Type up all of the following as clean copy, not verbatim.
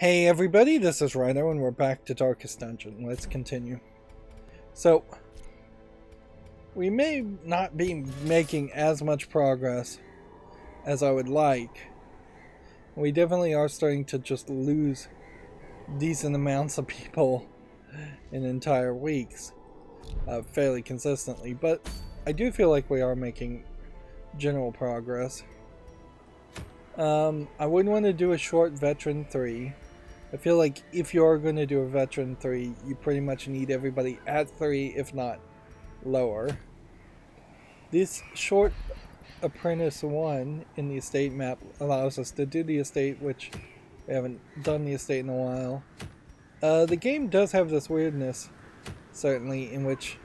Hey everybody, this is Rydo and we're back to Darkest Dungeon. Let's continue. So, we may not be making as much progress as I would like. We definitely are starting to just lose decent amounts of people in entire weeks, fairly consistently. But I do feel like we are making general progress. I would want to do a short Veteran 3. I feel like if you're going to do a Veteran 3, you pretty much need everybody at 3, if not lower. This short Apprentice 1 in the estate map allows us to do the estate, which we haven't done the estate in a while. The game does have this weirdness, certainly, in which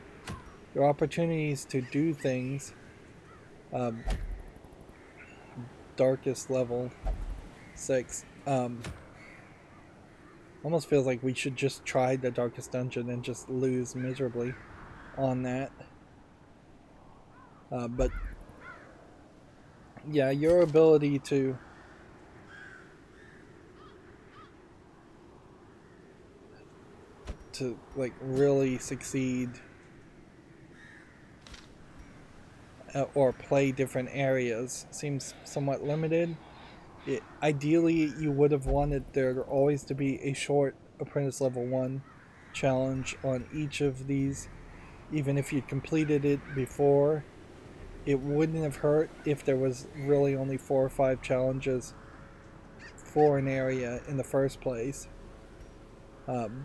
your opportunities to do things, darkest level 6, almost feels like we should just try the Darkest Dungeon and just lose miserably on that. But yeah, your ability to like really succeed or play different areas seems somewhat limited. Ideally, you would have wanted there always to be a short Apprentice Level 1 challenge on each of these. Even if you completed it before, it wouldn't have hurt if there was really only 4 or 5 challenges for an area in the first place. Okay.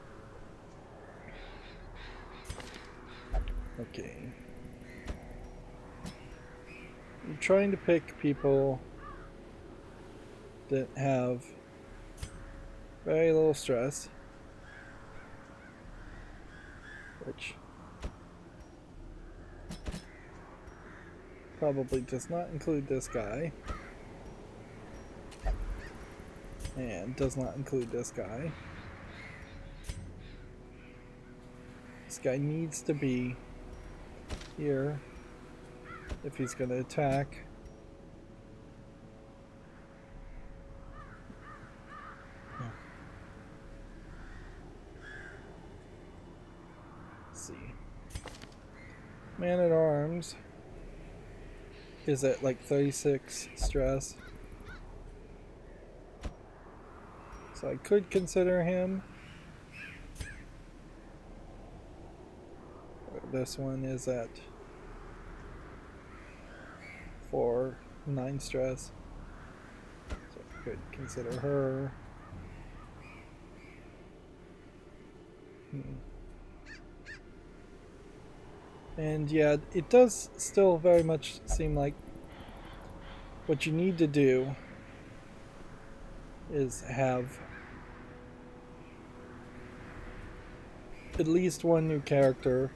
I'm trying to pick people that have very little stress, which probably does not include this guy, and does not include this guy. This guy needs to be here if he's going to attack. Let's see. Man-at-Arms is at like 36 stress. So I could consider him. This one is at 9 stress. So I could consider her. And yeah, it does still very much seem like what you need to do is have at least one new character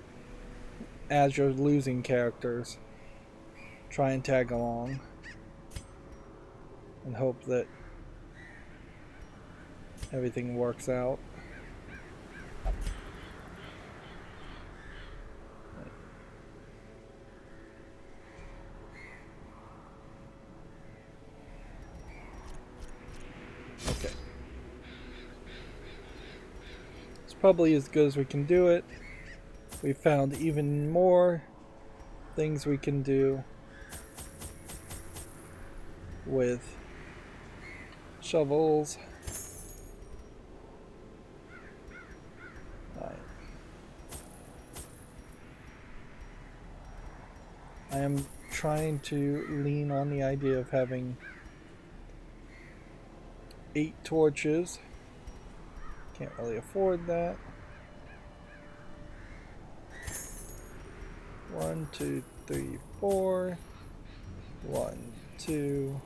as you're losing characters. Try and tag along and hope that everything works out. Okay. It's probably as good as we can do it. We found even more things we can do with shovels. Right. I am trying to lean on the idea of having 8 torches. Can't really afford that. 1, 2, 3, 4. 1, 2.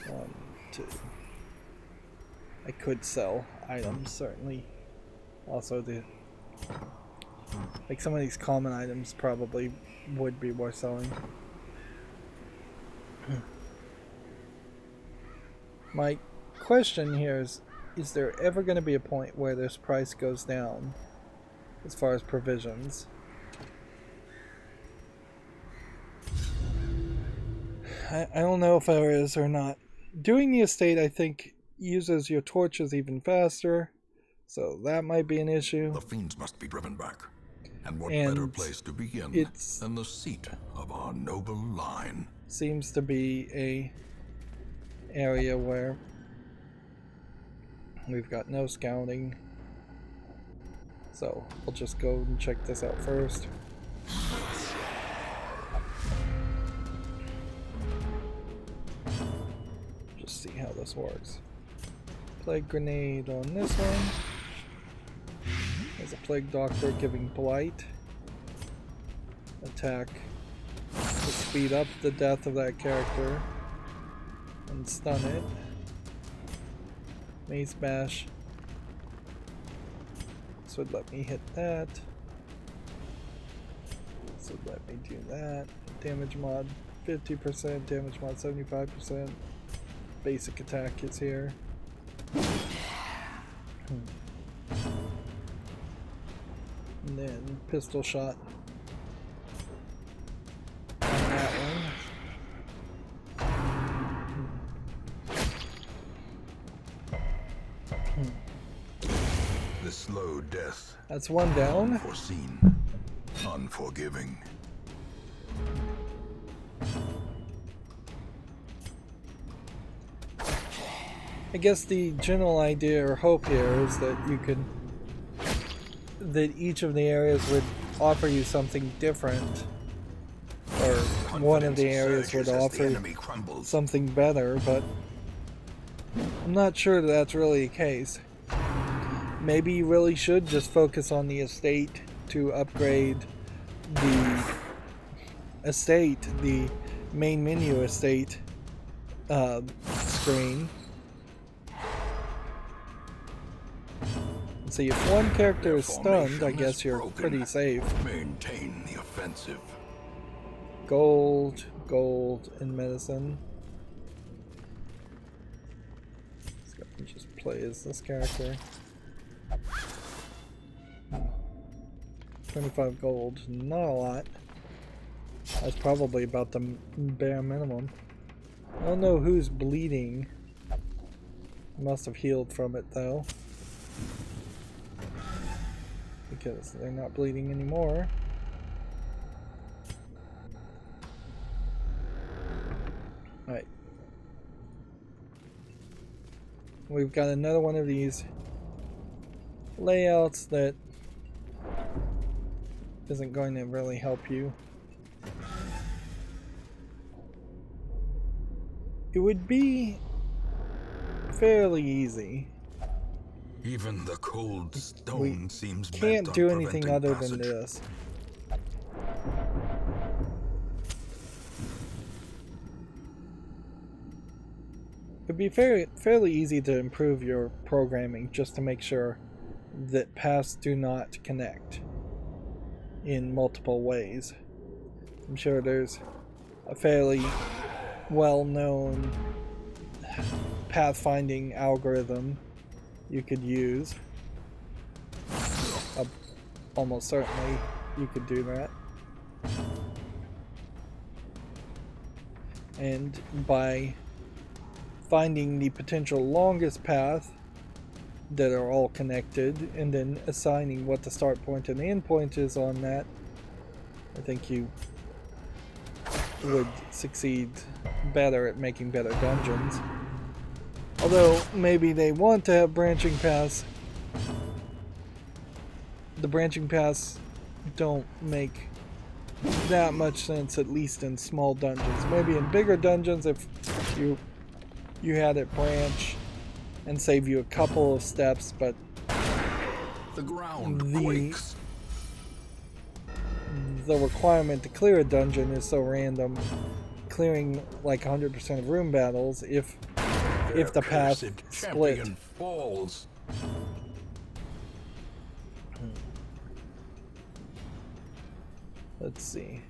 1, 2. I could sell items, certainly. Also, like some of these common items probably would be worth selling. My question here is there ever going to be a point where this price goes down as far as provisions? I don't know if there is or not. Doing the estate, I think, uses your torches even faster, so that might be an issue. The fiends must be driven back. And what better place to begin than the seat of our noble line? Seems to be a area where we've got no scouting. So we'll just go and check this out first. Just see how this works. Plague grenade on this one. There's a plague doctor giving blight. Attack to speed up the death of that character and stun it. Mace bash. This would let me hit that. This would let me do that. Damage mod 50%, damage mod 75%. Basic attack is here. And then pistol shot on that one. The slow death. That's one down. Unforeseen, unforgiving. I guess the general idea or hope here is that you can, that each of the areas would offer you something different, or one of the areas would offer something better, but I'm not sure that that's really the case. Maybe you really should just focus on the estate to upgrade the estate, the main menu estate screen. See, if one character is stunned, I guess you're pretty safe. Maintain the offensive. Gold, gold, and medicine. Let's go and just play as this character. 25 gold, not a lot. That's probably about the bare minimum. I don't know who's bleeding. Must have healed from it though, because they're not bleeding anymore. Alright. We've got another one of these layouts that isn't going to really help you. It would be fairly easy. Even the cold stone seems bent can't on do anything preventing other than passage. this. It'd be fairly easy to improve your programming just to make sure that paths do not connect in multiple ways. I'm sure there's a fairly well-known pathfinding algorithm you could use. Almost certainly you could do that. And by finding the potential longest path that are all connected and then assigning what the start point and the end point is on that, I think you would succeed better at making better dungeons. Although maybe they want to have branching paths. The branching paths don't make that much sense, at least in small dungeons. Maybe in bigger dungeons, if you had it branch and save you a couple of steps, but the ground quakes. The requirement to clear a dungeon is so random. Clearing like 100% of room battles if the path split. Falls. Let's see.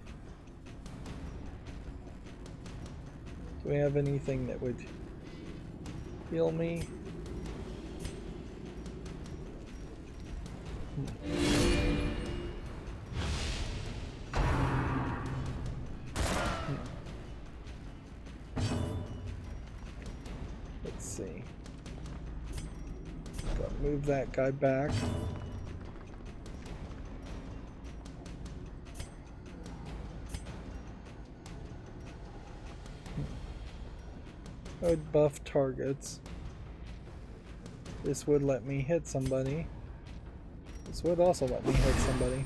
Do we have anything that would heal me? Let's see. Gotta move that guy back. I would buff targets. This would let me hit somebody. This would also let me hit somebody.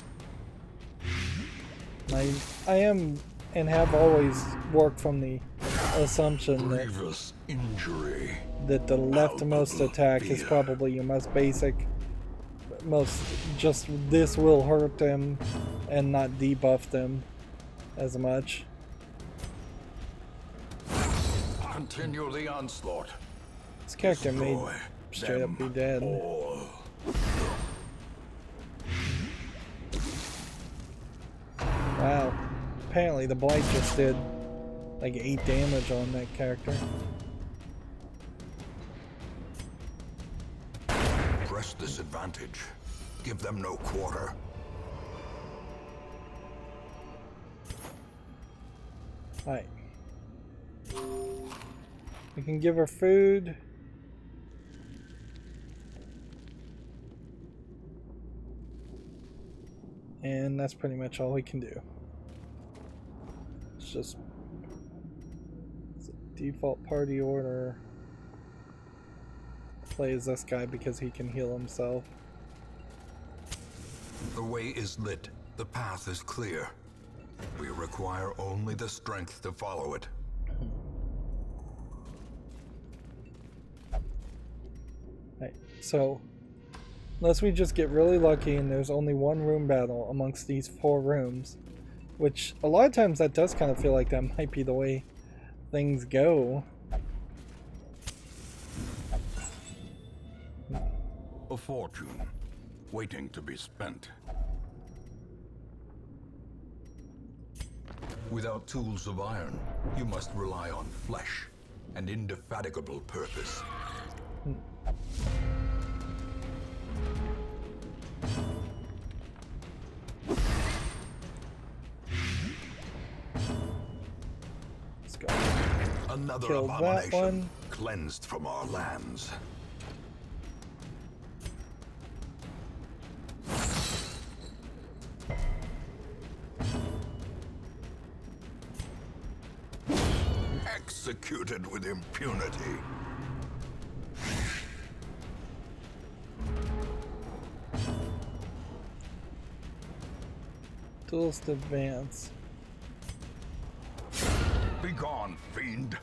I am and have always worked from the assumption that the leftmost attack is probably your most basic, just this will hurt them and not debuff them as much. Continue the onslaught. This character may straight up be dead. Wow. Apparently the blight just did like 8 damage on that character. Press this advantage. Give them no quarter. Alright. We can give her food. And that's pretty much all we can do. It's just default party order. Play as this guy because he can heal himself. The way is lit. The path is clear. We require only the strength to follow it. Right, so unless we just get really lucky and there's only one room battle amongst these 4 rooms, which a lot of times that does kind of feel like that might be the way things go. A fortune, waiting to be spent. Without tools of iron, you must rely on flesh and indefatigable purpose. Let's go. Another Killed abomination that one. cleansed from our lands. Executed with impunity. Duelist advance. Begone, fiend.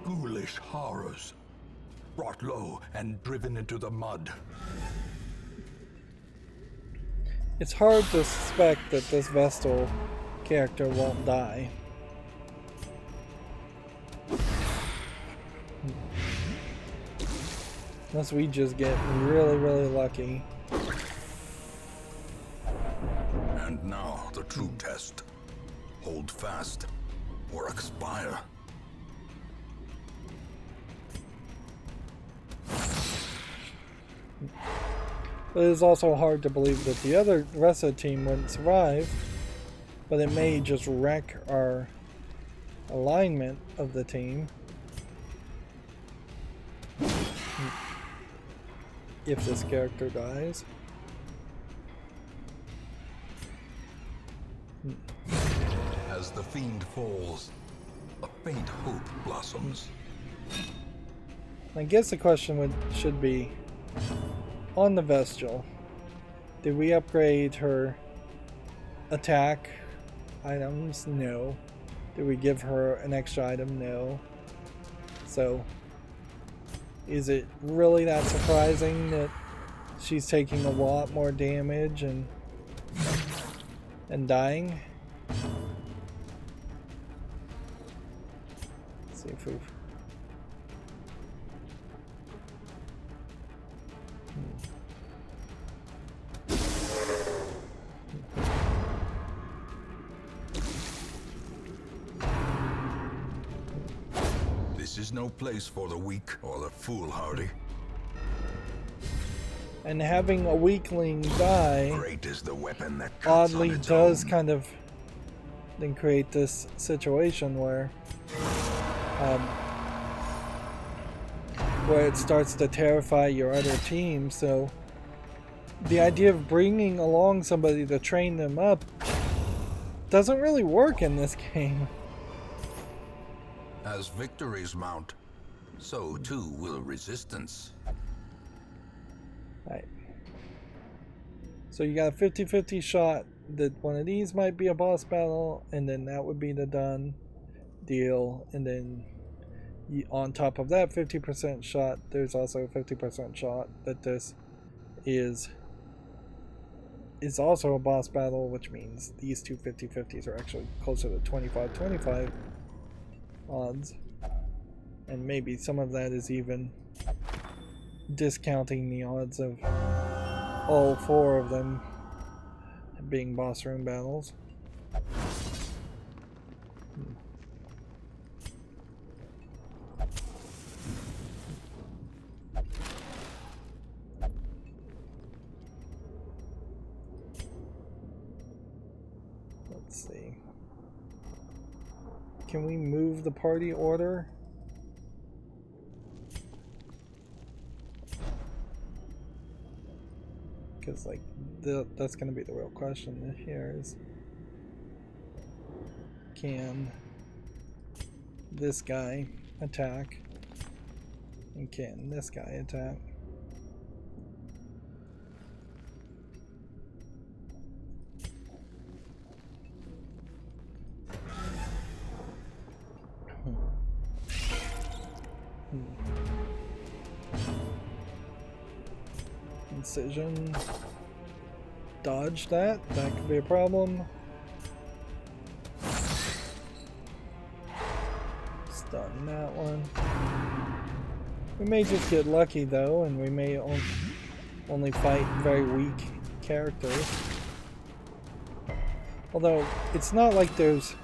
Ghoulish horrors, brought low and driven into the mud. It's hard to suspect that this Vestal character won't die. Unless we just get really, really lucky. And now the true test. Hold fast or expire. But it is also hard to believe that the rest of the team wouldn't survive, but it may just wreck our alignment of the team if this character dies. As the fiend falls, a faint hope blossoms. I guess the question should be, on the Vestal, did we upgrade her attack items? No. Did we give her an extra item? No. So, is it really that surprising that she's taking a lot more damage and dying? Let's see if we've... This is no place for the weak or the foolhardy. And having a weakling die Great is the weapon that cuts oddly on its does own. kind of then create this situation where where it starts to terrify your other team. So the idea of bringing along somebody to train them up doesn't really work in this game. As victories mount, so too will resistance. Alright. So you got a 50-50 shot that one of these might be a boss battle, and then that would be the done deal, and then on top of that 50% shot, there's also a 50% shot that this is also a boss battle, which means these two 50-50s are actually closer to 25-25 odds. And maybe some of that is even discounting the odds of all four of them being boss room battles. Let's see. Can we move the party order? Because like that's going to be the real question here is, can this guy attack and can this guy attack? Incision. Dodge that. That could be a problem. Stun that one. We may just get lucky though, and we may only fight very weak characters. Although it's not like there's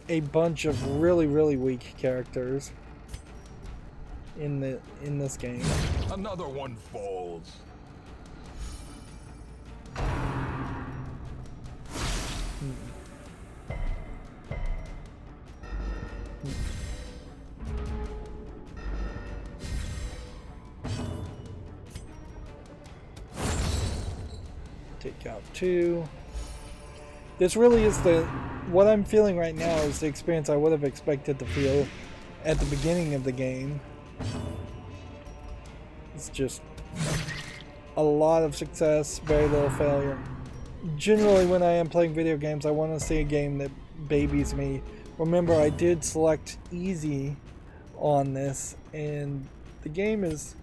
a bunch of really weak characters in this game. Another one falls. Take out two. This really is what I'm feeling right now is the experience I would have expected to feel at the beginning of the game. It's just a lot of success, very little failure. Generally, when I am playing video games, I want to see a game that babies me. Remember, I did select easy on this, and the game has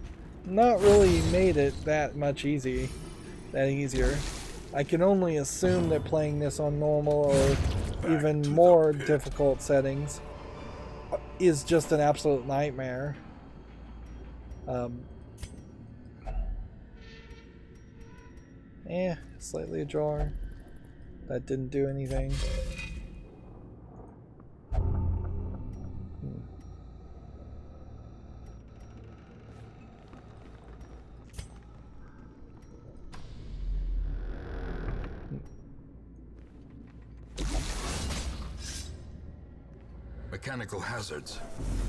not really made it that much easier. I can only assume that playing this on normal or even more difficult settings is just an absolute nightmare. Slightly ajar. That didn't do anything. Mechanical hazards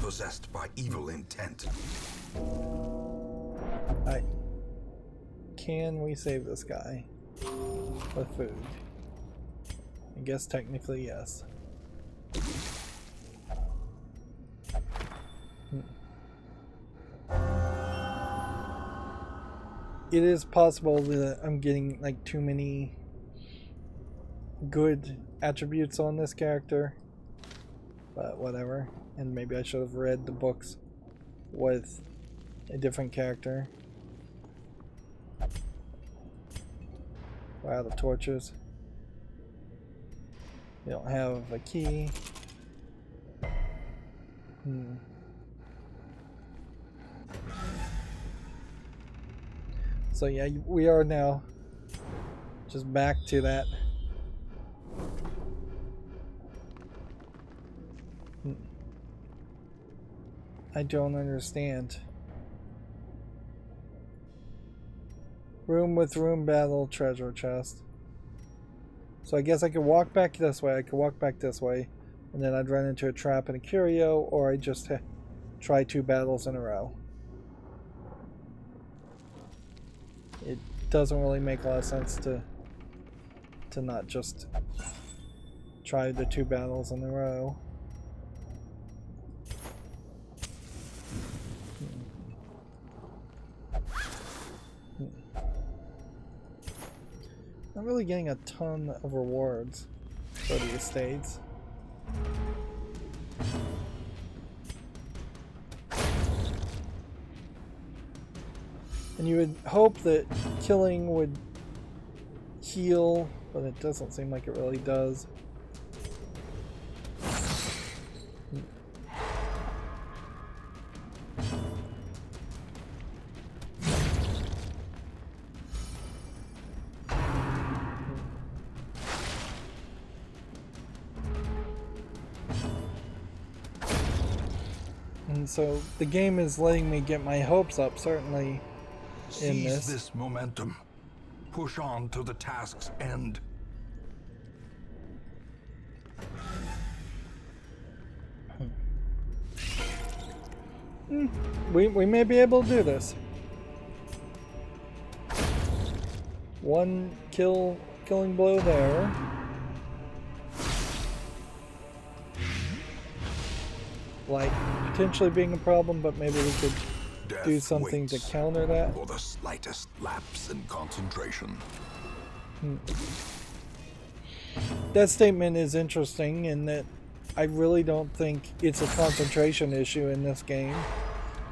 possessed by evil intent. Can we save this guy with food? I guess technically yes. It is possible that I'm getting like too many good attributes on this character, but whatever. And maybe I should have read the books with a different character. Wow, the torches. You don't have a key. So yeah, we are now just back to that. I don't understand. Room with room battle treasure chest. So I guess I could walk back this way, and then I'd run into a trap and a curio, or I just try 2 battles in a row. It doesn't really make a lot of sense to not just try the 2 battles in a row. Not really getting a ton of rewards for the estates. And you would hope that killing would heal, but it doesn't seem like it really does. And so the game is letting me get my hopes up, certainly. Seize this momentum. Push on to the task's end. We may be able to do this. One killing blow there. Like potentially being a problem, but maybe we could do something to counter that. For the slightest lapse in concentration. That statement is interesting in that I really don't think it's a concentration issue in this game.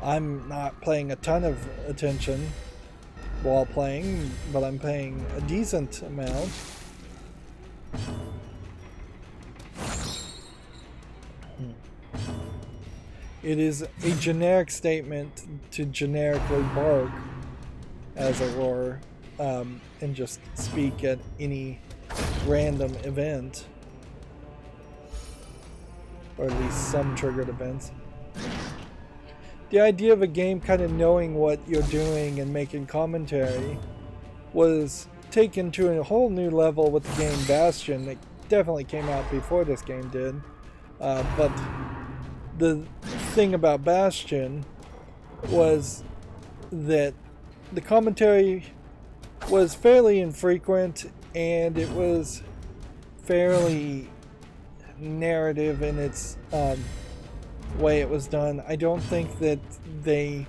I'm not paying a ton of attention while playing, but I'm paying a decent amount. It is a generic statement to generically bark, as it were, and just speak at any random event. Or at least some triggered events. The idea of a game kind of knowing what you're doing and making commentary was taken to a whole new level with the game Bastion. It definitely came out before this game did. But the thing about Bastion was that the commentary was fairly infrequent and it was fairly narrative in its way it was done. I don't think that they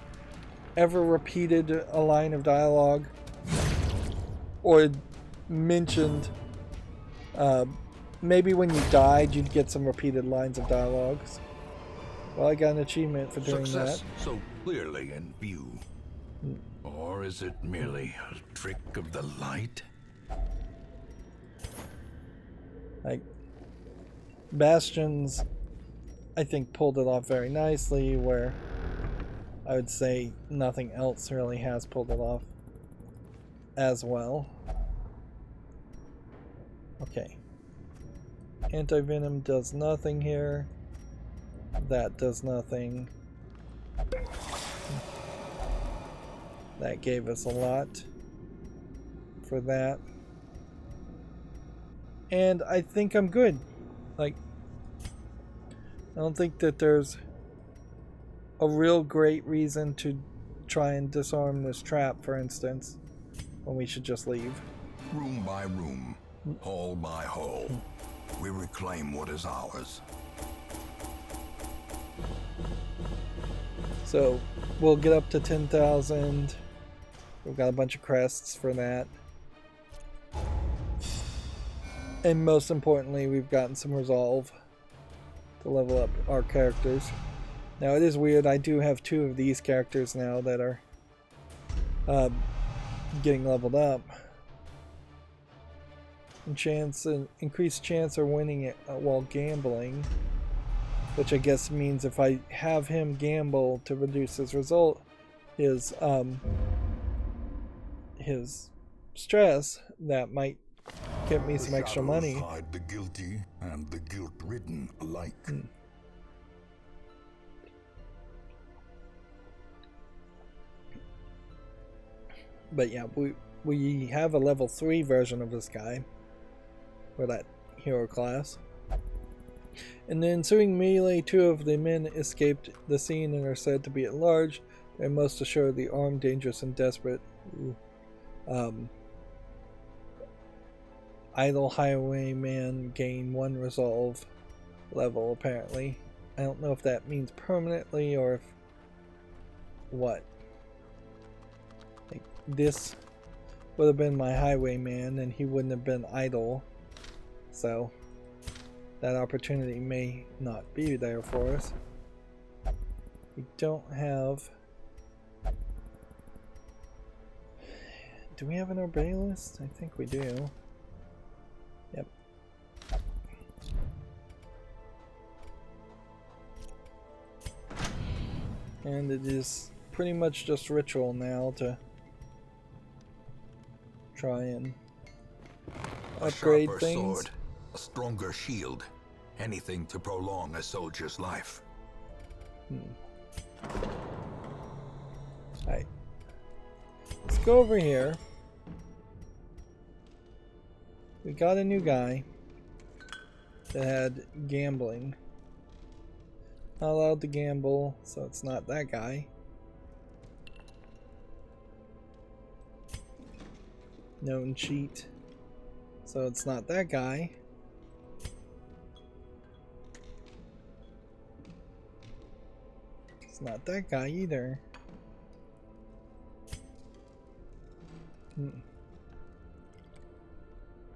ever repeated a line of dialogue or mentioned maybe when you died you'd get some repeated lines of dialogues. Well, I got an achievement for doing Success that. So clearly in view. Or is it merely a trick of the light? Like Bastion's, I think, pulled it off very nicely, where I would say nothing else really has pulled it off as well. Okay. Anti-venom does nothing here. That does nothing. That gave us a lot for that. And I think I'm good. Like, I don't think that there's a real great reason to try and disarm this trap, for instance, when we should just leave. Room by room, hall by hall, we reclaim what is ours. So we'll get up to 10,000. We've got a bunch of crests for that. And most importantly, we've gotten some resolve to level up our characters. Now it is weird, I do have 2 of these characters now that are getting leveled up. And increased chance of winning it while gambling. Which I guess means if I have him gamble to reduce his result, his stress, that might get me some extra money. Hide the guilty and the guilt-ridden alike. But yeah, we have a level 3 version of this guy for that hero class. In the ensuing melee, 2 of the men escaped the scene and are said to be at large. They're most assuredly armed, dangerous, and desperate. Idle highwayman gain 1 resolve level, apparently. I don't know if that means permanently or if... what? Like, this would have been my highwayman and he wouldn't have been idle. So, that opportunity may not be there for us. We don't have... do we have an obey list? I think we do. Yep. And it is pretty much just ritual now to try and upgrade things. A sharper sword, a stronger shield, anything to prolong a soldier's life. Alright. Let's go over here. We got a new guy that had gambling. Not allowed to gamble, so it's not that guy. Known cheat, so it's not that guy. It's not that guy either.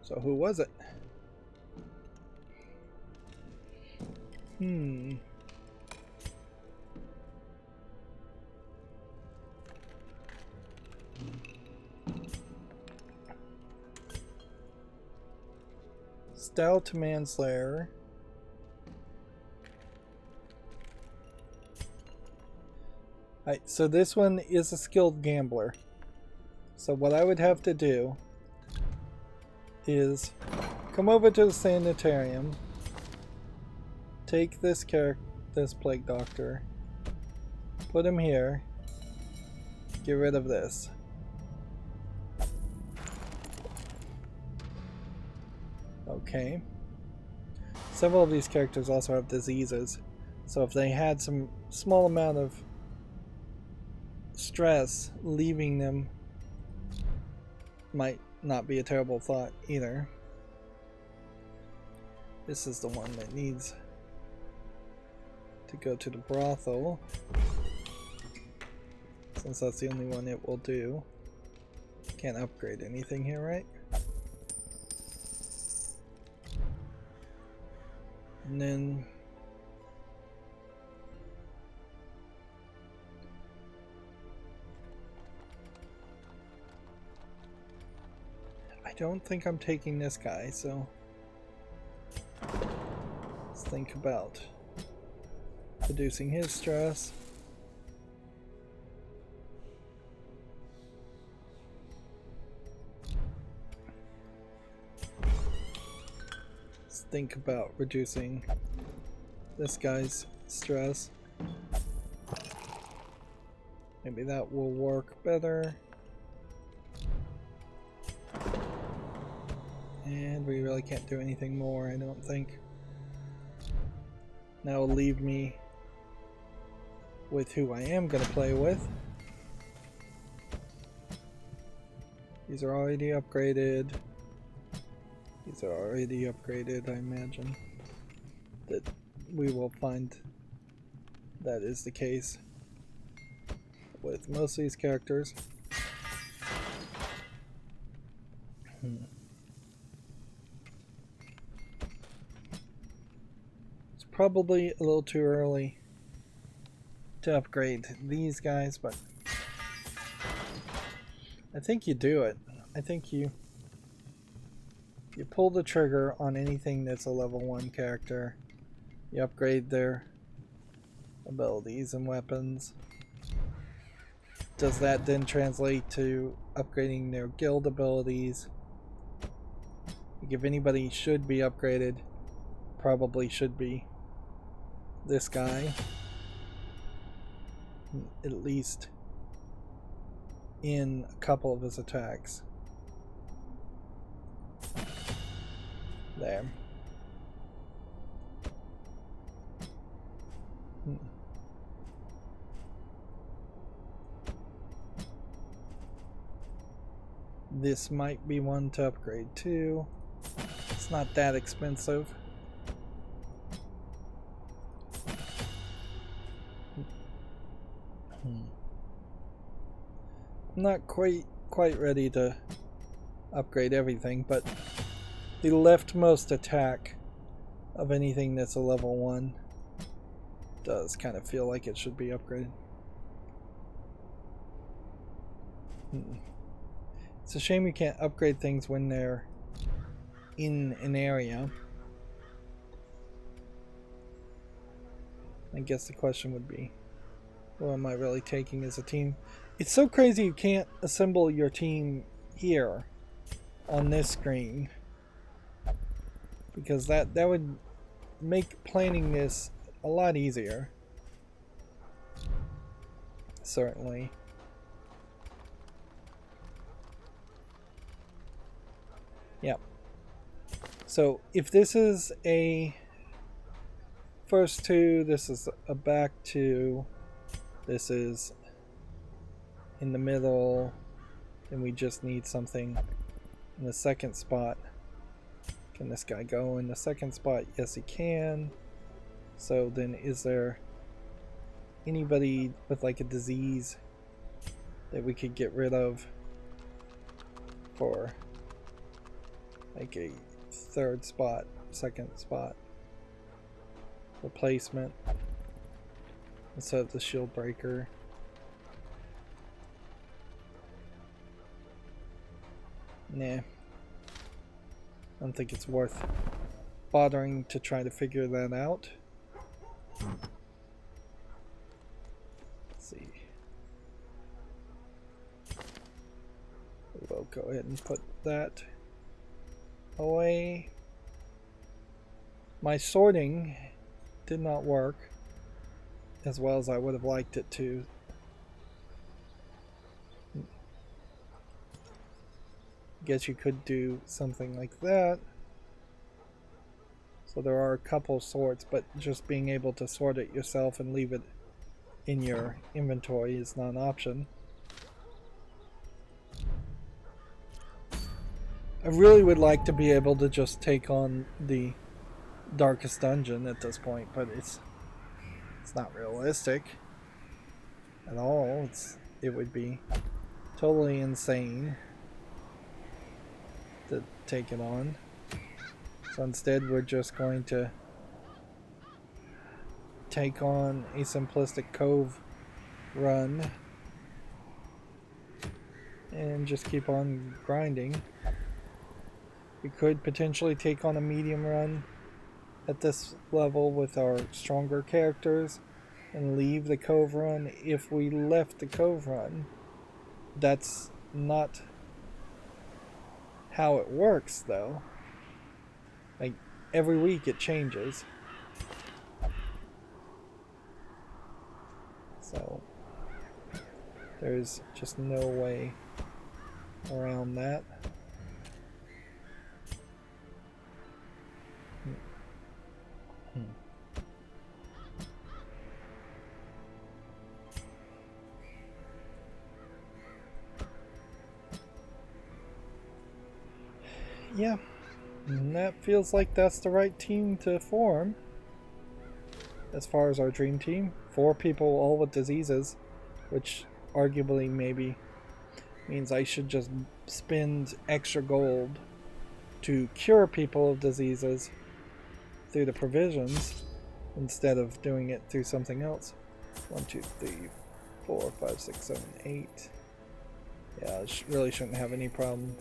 So who was it? Stout Manslayer. Alright, so this one is a skilled gambler. So what I would have to do is come over to the sanitarium, take this plague doctor, put him here, get rid of this. Okay. Several of these characters also have diseases, so if they had some small amount of stress, leaving them might not be a terrible thought either. This is the one that needs to go to the brothel, since that's the only one it will do. Can't upgrade anything here, right? And then I don't think I'm taking this guy, so let's think about reducing his stress. Let's think about reducing this guy's stress. Maybe that will work better. And we really can't do anything more, I don't think. That will leave me with who I am going to play with. These are already upgraded. These are already upgraded, I imagine. That we will find that is the case with most of these characters. It's probably a little too early to upgrade these guys, but I think you do it. I think you pull the trigger on anything that's a level 1 character. You upgrade their abilities and weapons. Does that then translate to upgrading their guild abilities? Like if anybody should be upgraded, probably should be this guy. At least in a couple of his attacks. There. This might be one to upgrade too. It's not that expensive. I'm not quite ready to upgrade everything, but the leftmost attack of anything that's a level 1 does kind of feel like it should be upgraded. It's a shame you can't upgrade things when they're in an area. I guess the question would be, what am I really taking as a team? It's so crazy you can't assemble your team here on this screen, because that would make planning this a lot easier. Certainly. Yep. So if this is a first 2, this is a back 2, this is in the middle, and we just need something in the second spot. Can this guy go in the second spot? Yes, he can. So then is there anybody with like a disease that we could get rid of for like a third spot, second spot replacement instead of the shield breaker? Nah. I don't think it's worth bothering to try to figure that out. Let's see. We'll go ahead and put that away. My sorting did not work as well as I would have liked it to. Guess you could do something like that. So there are a couple sorts, but just being able to sort it yourself and leave it in your inventory is not an option. I really would like to be able to just take on the darkest dungeon at this point, but it's not realistic at all. It would be totally insane to take it on. So instead we're just going to take on a simplistic cove run and just keep on grinding. We could potentially take on a medium run at this level with our stronger characters and leave the cove run. If we left the cove run, that's not how it works though. Like every week it changes. So there's just no way around that. Yeah, and that feels like that's the right team to form. As far as our dream team, 4 people all with diseases, which arguably maybe means I should just spend extra gold to cure people of diseases through the provisions instead of doing it through something else. 1, 2, 3, 4, 5, 6, 7, 8. Yeah, I really shouldn't have any problem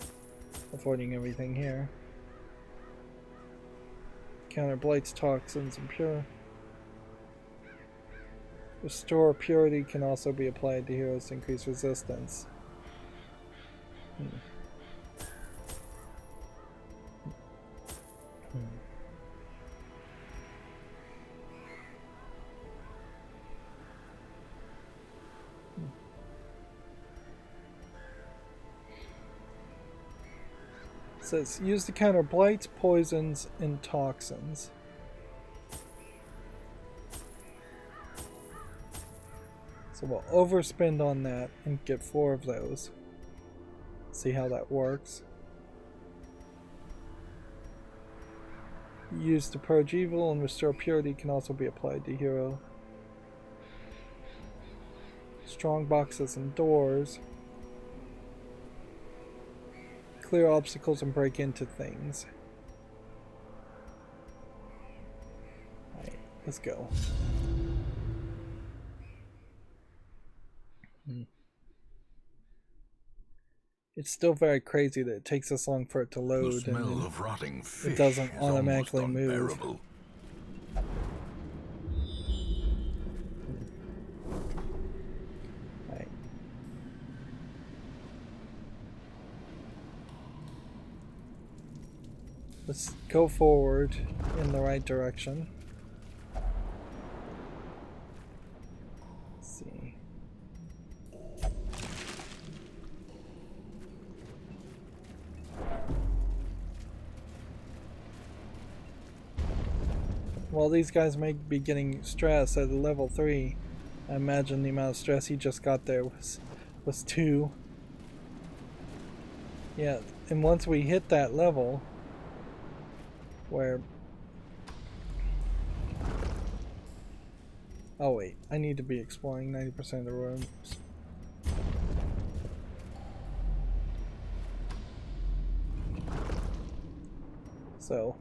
avoiding everything here. Counter blights, toxins, and pure. Restore purity can also be applied to heroes to increase resistance. It says use to counter blights, poisons, and toxins. So we'll overspend on that and get 4 of those. See how that works. Used to purge evil and restore purity can also be applied to hero. Strong boxes and doors. Clear obstacles and break into things. Alright, let's go. It's still very crazy that it takes this long for it to load. The smell of rotting fish it doesn't is automatically move. unbearable. Right. Let's go forward in the right direction. Let's see. While these guys may be getting stress at level 3, I imagine the amount of stress he just got there was 2. Yeah, and once we hit that level where... Oh wait, I need to be exploring 90% of the rooms. So...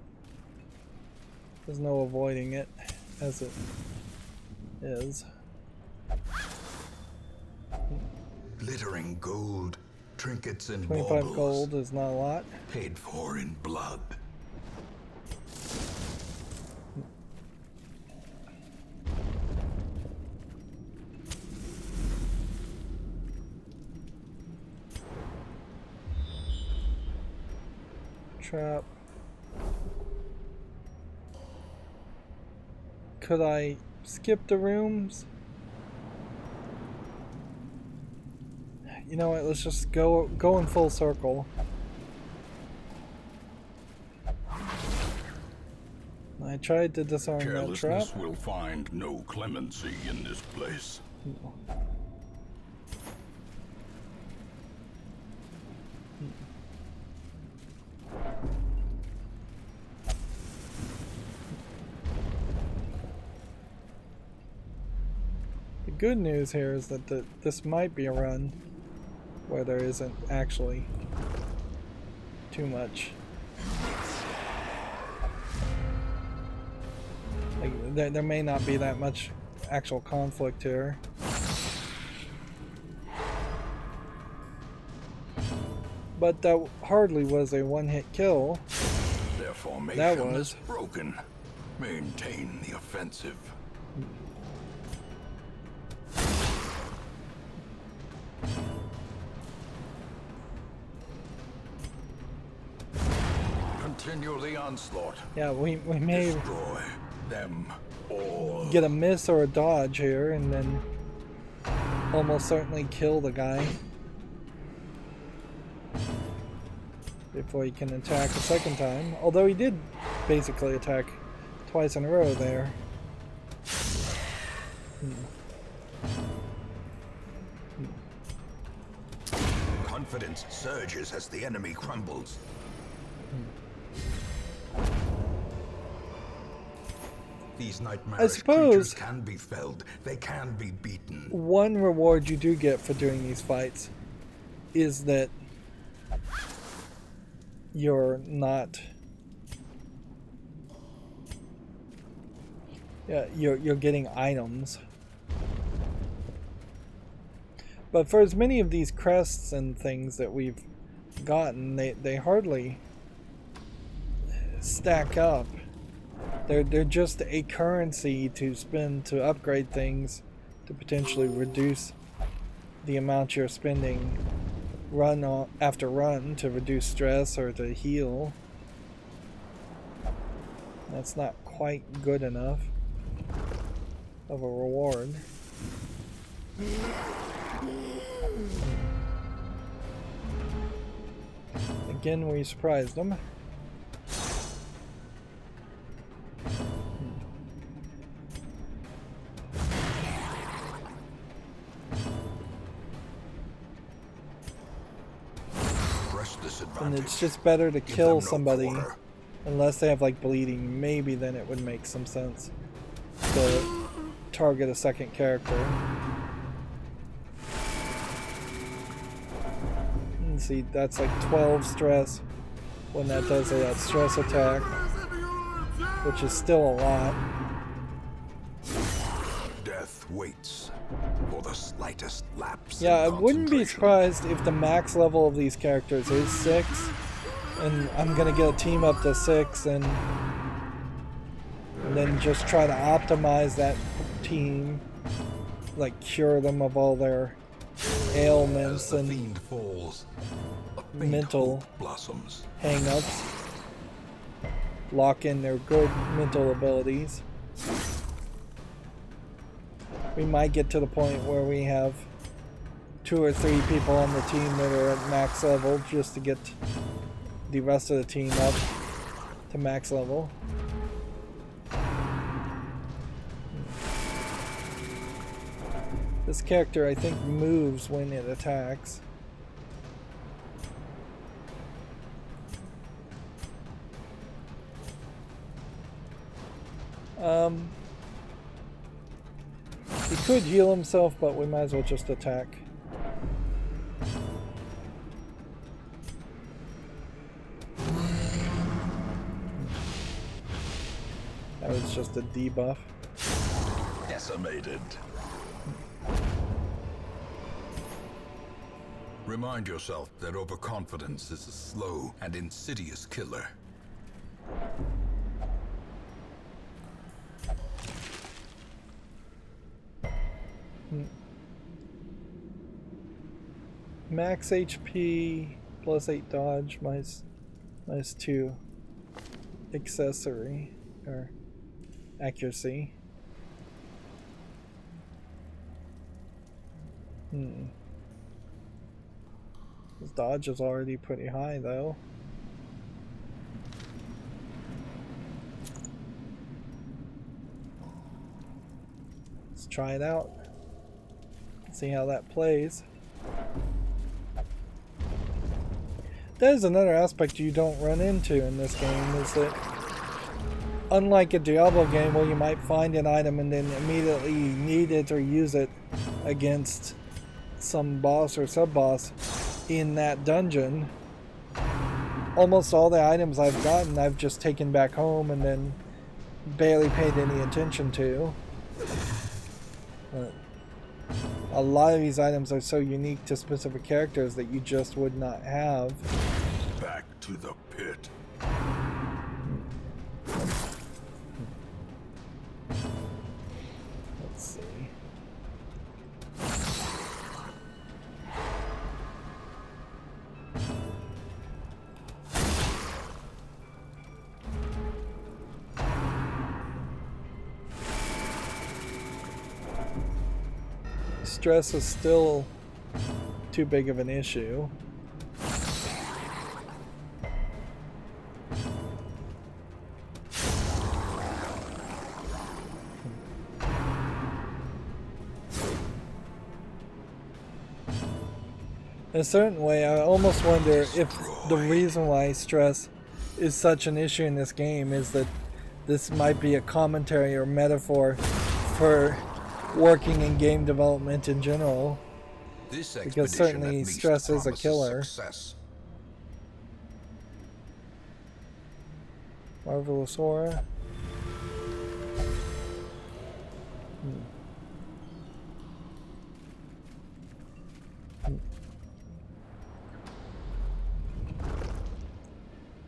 there's no avoiding it as it is. Glittering gold, trinkets and 25 baubles. gold is not a lot. Paid for in blood. Trap. Could I skip the rooms? You know what, let's just go in full circle. I tried to disarm that trap. Carelessness will find no clemency in this place. The good news here is that this might be a run where there isn't actually too much. Like, there may not be that much actual conflict here. But that hardly was a one-hit kill. Their formation That was is broken. Maintain the offensive. Continue the onslaught. Yeah, we may Destroy them all. get a miss or a dodge here and then almost certainly kill the guy before he can attack a second time. Although he did basically attack twice in a row there. Confidence surges as the enemy crumbles. These nightmarish creatures can be felled. They can be beaten. One reward you do get for doing these fights is that you're not... Yeah, you're getting items. But for as many of these crests and things that we've gotten, they hardly stack up. They're just a currency to spend to upgrade things, to potentially reduce the amount you're spending run after run to reduce stress or to heal. That's not quite good enough of a reward. Again, we surprised them. And it's just better to kill somebody unless they have like bleeding. Maybe then it would make some sense to target a second character. And see, that's like 12 stress when that does that stress attack, which is still a lot. Death waits for the slightest lapse. Yeah, I wouldn't be surprised if the max level of these characters is 6, and I'm gonna get a team up to 6 and then just try to optimize that team, like cure them of all their ailments and mental hang-ups, lock in their good mental abilities. We might get to the point where we have 2 or 3 people on the team that are at max level just to get the rest of the team up to max level. This character, I think, moves when it attacks. He could heal himself, but we might as well just attack. That was just a debuff. Decimated. Remind yourself that overconfidence is a slow and insidious killer. Max HP plus 8 dodge minus 2 accessory or accuracy. His dodge is already pretty high though. Let's try it out. See how that plays. That is another aspect you don't run into in this game, is that unlike a Diablo game where you might find an item and then immediately need it or use it against some boss or sub-boss in that dungeon, almost all the items I've gotten I've just taken back home and then barely paid any attention to. A lot of these items are so unique to specific characters that you just would not have. Back to the pit. Let's see. Stress is still too big of an issue. In a certain way, I almost wonder if the reason why stress is such an issue in this game is that this might be a commentary or metaphor for working in game development in general, because certainly stress is a killer. Marvelous aura.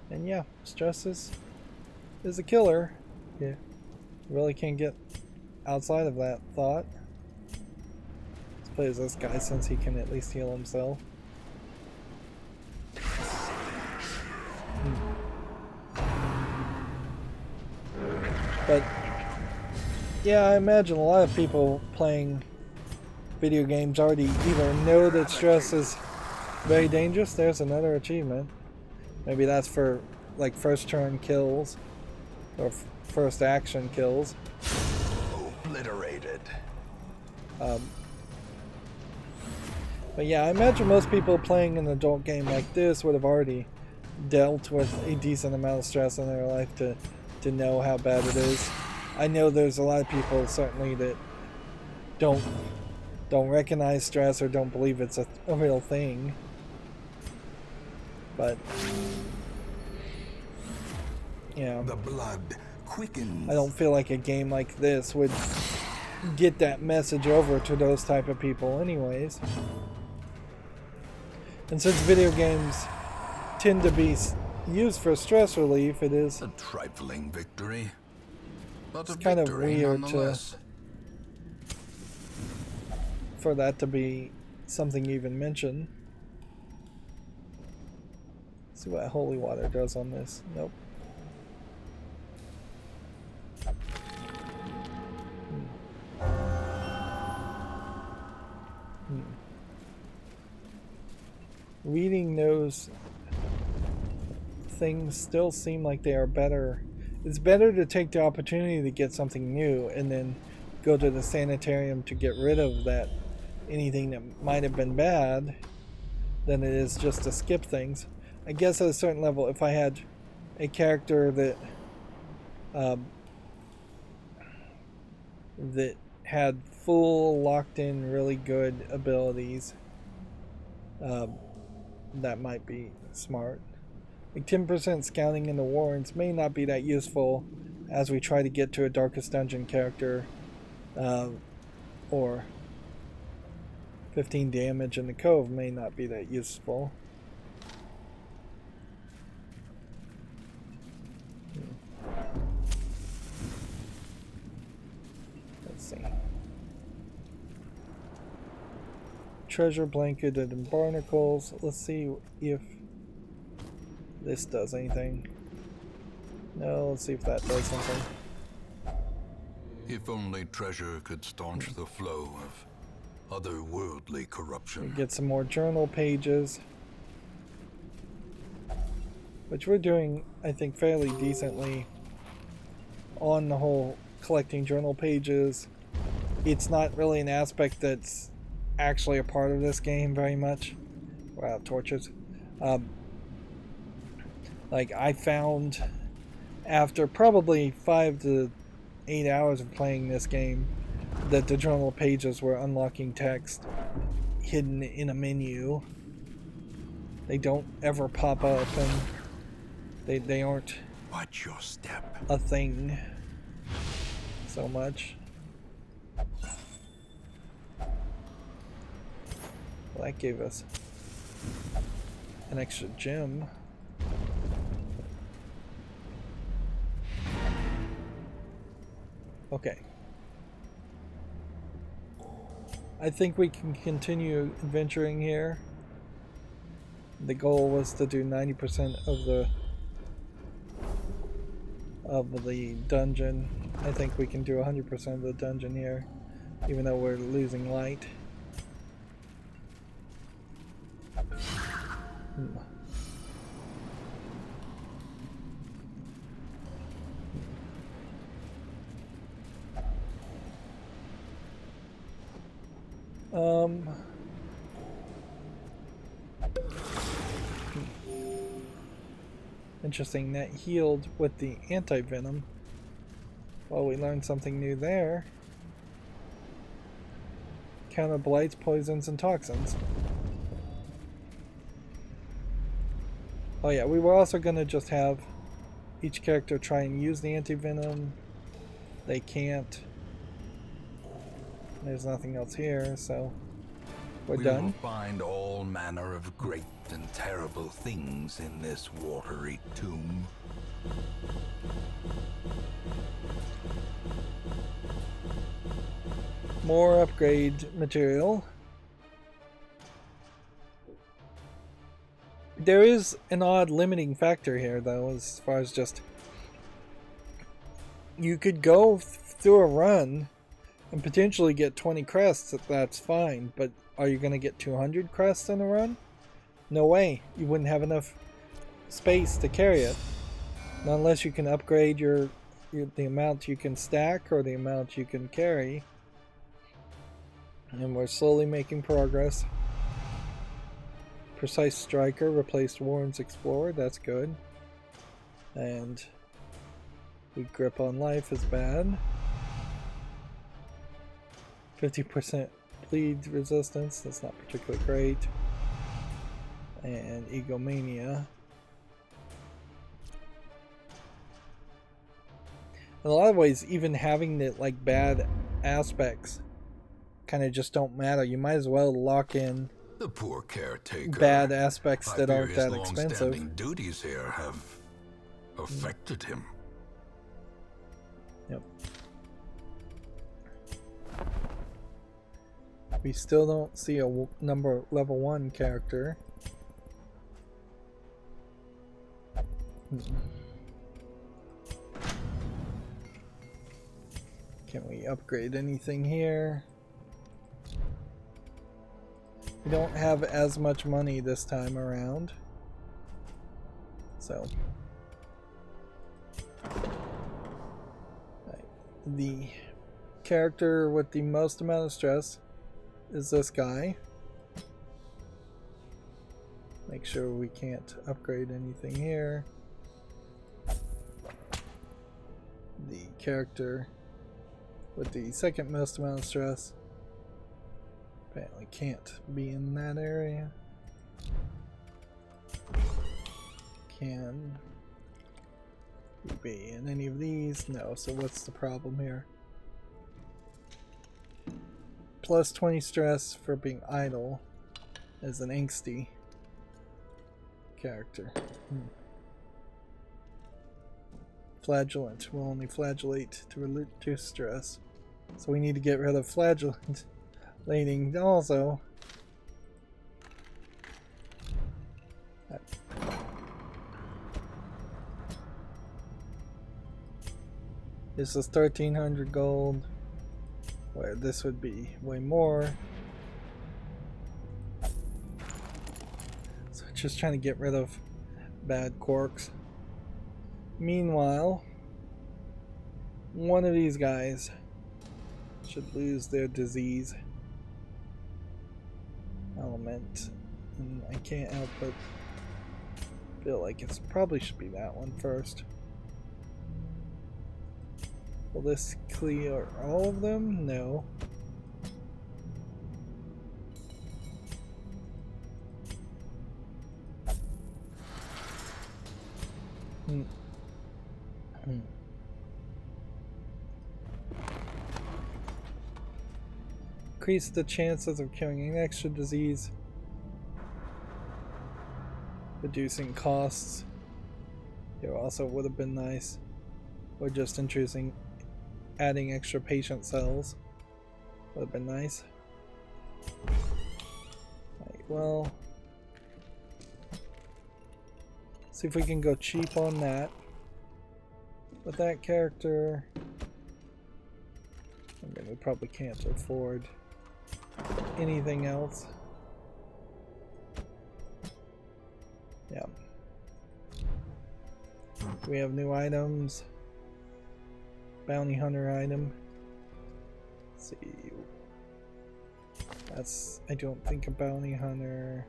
And yeah, stress is a killer. Yeah, you really can't get outside of that thought. Let's play as this guy since he can at least heal himself. But yeah, I imagine a lot of people playing video games already either know that stress is very dangerous. There's another achievement. Maybe that's for like first turn kills or first action kills. Obliterated. But yeah, I imagine most people playing an adult game like this would have already dealt with a decent amount of stress in their life to know how bad it is. I know there's a lot of people certainly that don't recognize stress or don't believe it's a real thing. But you know, the blood quickens. I don't feel like a game like this would get that message over to those type of people anyways. And since video games tend to be used for stress relief, it is a trifling victory, but it's kind of weird for that to be something you even mentioned. See what holy water does on this. Nope. Reading those things still seem like they are better. It's better to take the opportunity to get something new and then go to the sanitarium to get rid of that anything that might have been bad than it is just to skip things. I guess at a certain level, if I had a character that that had full locked in really good abilities, that might be smart. Like 10% scouting in the warrens may not be that useful as we try to get to a Darkest Dungeon character, or 15 damage in the cove may not be that useful. Let's see. Treasure blanketed in barnacles. Let's see if this does anything. No, let's see if that does something. If only treasure could staunch the flow of otherworldly corruption. We get some more journal pages, which we're doing, I think, fairly decently on the whole collecting journal pages. It's not really an aspect that's actually a part of this game very much. Wow, torches. Like I found after probably 5 to 8 hours of playing this game that the journal pages were unlocking text hidden in a menu. They don't ever pop up, and they aren't watch your step a thing so much. Well, that gave us an extra gem. Okay. I think we can continue adventuring here. The goal was to do 90% of the dungeon. I think we can do 100% of the dungeon here, even though we're losing light. Interesting, that healed with the anti-venom. Well, we learned something new there. Counter blights, poisons, and toxins. Oh yeah, we were also going to just have each character try and use the anti-venom. They can't. There's nothing else here, so we're done. We will find all manner of great and terrible things in this watery tomb. More upgrade material. There is an odd limiting factor here, though, as far as just... You could go through a run and potentially get 20 crests, that's fine, but are you going to get 200 crests in a run? No way. You wouldn't have enough space to carry it. Not unless you can upgrade the amount you can stack or the amount you can carry. And we're slowly making progress. Precise Striker replaced Warren's Explorer, that's good. And we grip on life is bad. 50% bleed resistance, that's not particularly great. And egomania. In a lot of ways, even having the like bad aspects kind of just don't matter. You might as well lock in the poor caretaker. Bad aspects that aren't that expensive. Long-standing duties here have affected him. Yep. We still don't see a level 1 character. Can we upgrade anything here? We don't have as much money this time around. So. Right. The character with the most amount of stress is this guy. Make sure we can't upgrade anything here. The character with the second most amount of stress apparently can't be in that area. Can we be in any of these? No, so what's the problem here? Plus 20 stress for being idle as an angsty character. Flagellant will only flagellate to reduce stress. So we need to get rid of flagellating also. This is 1300 gold, where this would be way more. So just trying to get rid of bad quirks. Meanwhile, one of these guys should lose their disease element, and I can't help but feel like it probably should be that one first. Will this clear all of them? No. Increase the chances of curing an extra disease. Reducing costs. Here also would have been nice. Or just adding extra patient cells. Would have been nice. Right, well. See if we can go cheap on that. With that character. I mean, we probably can't afford anything else. Yeah. We have new items. Bounty hunter item. Let's see. That's, I don't think a bounty hunter.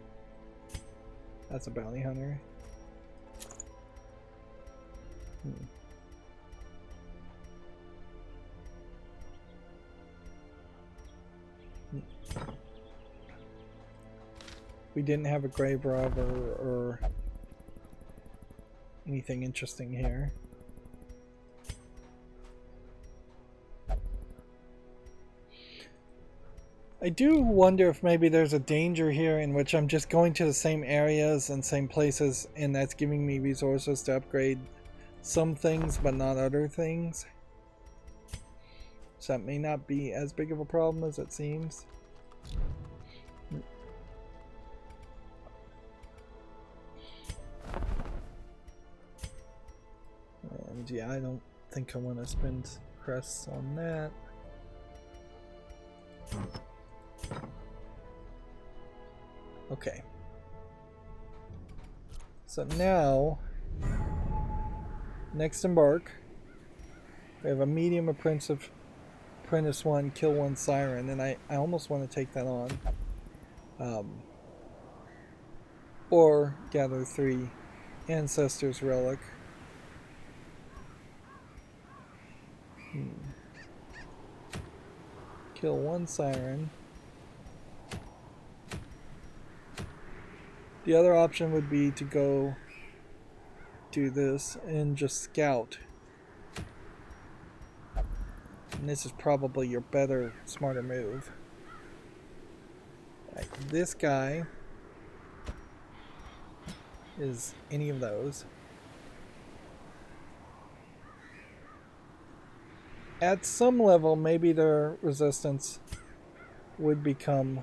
That's a bounty hunter. We didn't have a grave robber or anything interesting here. I do wonder if maybe there's a danger here in which I'm just going to the same areas and same places, and that's giving me resources to upgrade some things but not other things. So that may not be as big of a problem as it seems. And yeah, I don't think I want to spend crests on that. Okay. So now, next embark, we have a medium apprentice 1, kill 1 siren, and I almost want to take that on. or gather 3 Ancestor's relic. Kill 1 siren. The other option would be to go do this and just scout. And this is probably your better, smarter move. Right, this guy is any of those. At some level, maybe their resistance would become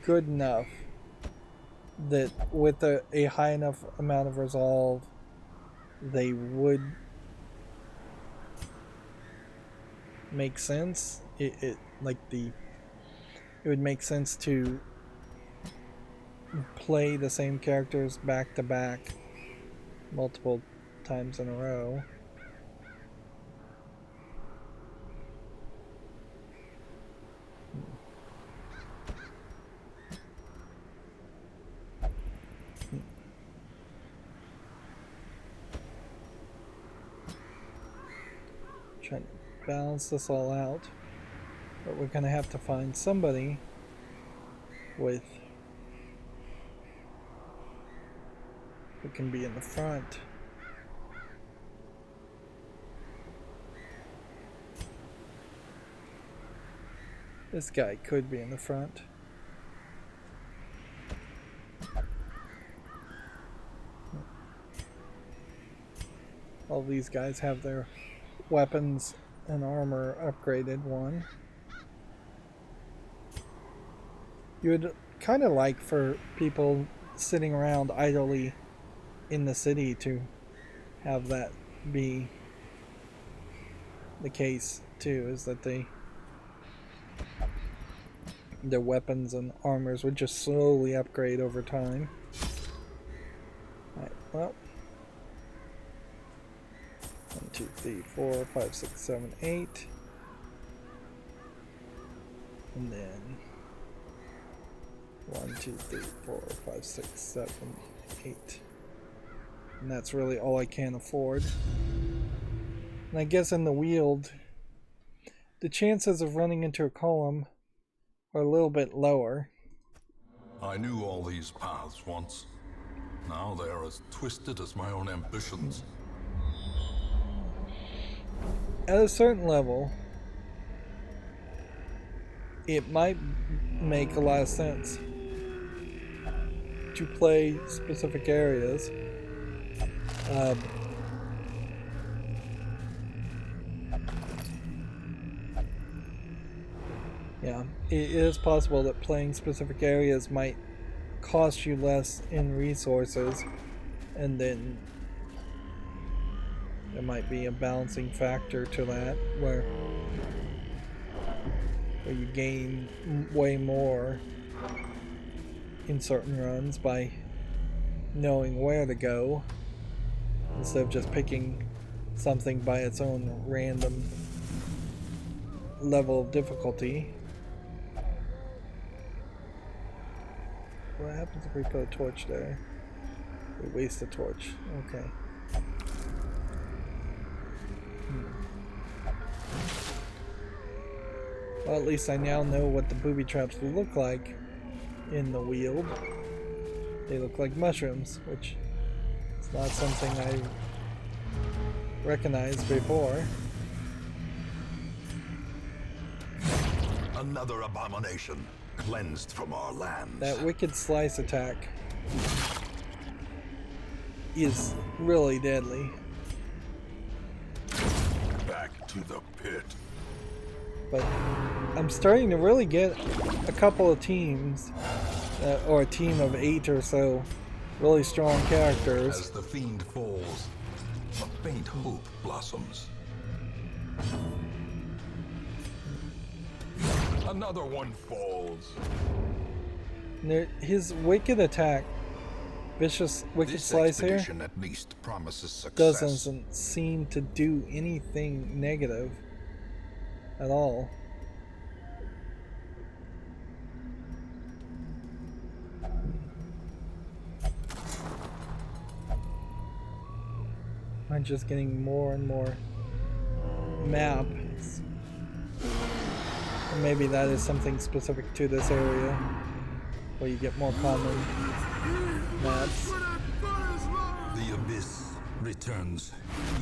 good enough that with a high enough amount of resolve, they would make sense. It would make sense to play the same characters back to back multiple times in a row. Trying to balance this all out, but we're gonna have to find somebody with who can be in the front. This guy could be in the front. All these guys have their weapons and armor upgraded 1. You would kind of like for people sitting around idly in the city to have that be the case too, is that their weapons and armors would just slowly upgrade over time. Alright, well, 1, 2, 3, 4, 5, 6, 7, 8. And then 1, 2, 3, 4, 5, 6, 7, 8. And that's really all I can afford. And I guess in the Wield, the chances of running into a column are a little bit lower. I knew all these paths once. Now they are as twisted as my own ambitions. At a certain level, it might make a lot of sense to play specific areas. Yeah, it is possible that playing specific areas might cost you less in resources, and then there might be a balancing factor to that where you gain way more in certain runs by knowing where to go instead of just picking something by its own random level of difficulty. What happens if we put a torch there? We waste a torch. Okay. Well, at least I now know what the booby traps will look like in the Wield. They look like mushrooms, which is not something I recognized before. Another abomination cleansed from our lands. That wicked slice attack is really deadly. Back to the pit. But I'm starting to really get a couple of teams, or a team of 8 or so really strong characters. As the fiend falls, a faint hope blossoms. Another one falls. His wicked attack, vicious wicked slice here, at least promises success. doesn't seem to do anything negative at all. just getting more and more maps. Or maybe that is something specific to this area, where you get more common maps. The abyss returns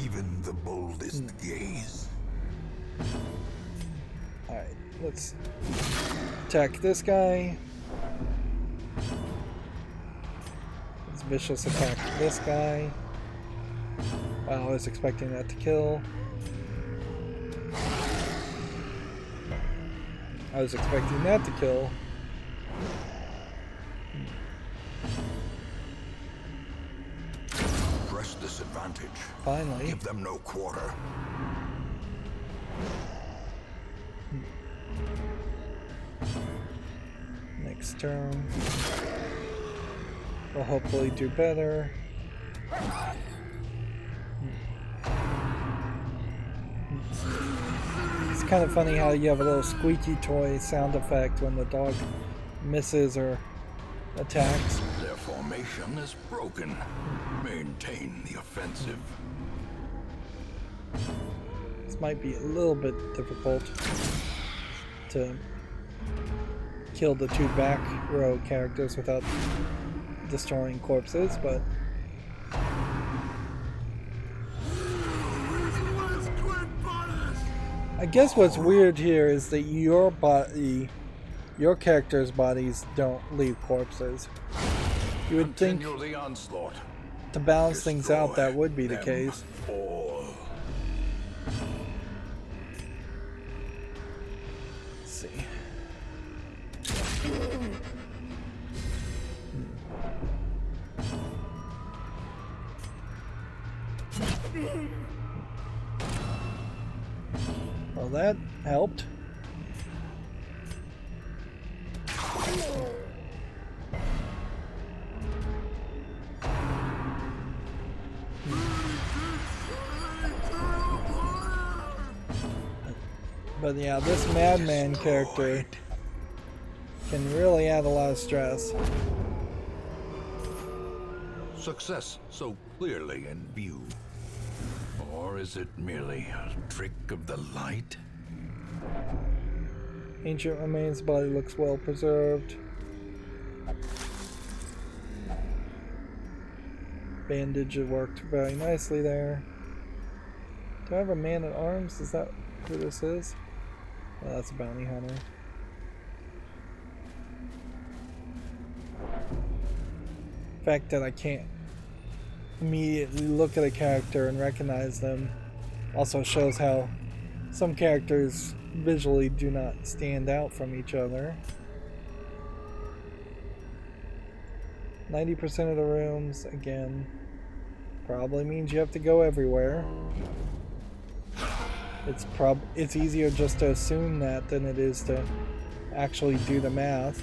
even the boldest gaze. Alright, let's attack this guy. Let's vicious attack this guy. Wow, I was expecting that to kill. I was expecting that to kill. Press disadvantage. Finally. Give them no quarter. Next turn. We'll hopefully do better. It's kind of funny how you have a little squeaky toy sound effect when the dog misses or attacks. Their formation is broken. Maintain the offensive. This might be a little bit difficult to kill the two back row characters without destroying corpses, but I guess what's weird here is that your character's bodies don't leave corpses. You would think the onslaught. To balance things out that would be the case. All. Let's see. Well, that helped. But yeah, this madman character can really add a lot of stress. Success so clearly in view. Or is it merely a trick of the light? Ancient remains body looks well preserved. Bandage worked very nicely there. Do I have a man at arms? Is that who this is? Oh, that's a bounty hunter. The fact that I can't immediately look at a character and recognize them also shows how some characters visually do not stand out from each other. 90% of the rooms, again, probably means you have to go everywhere. It's easier just to assume that than it is to actually do the math.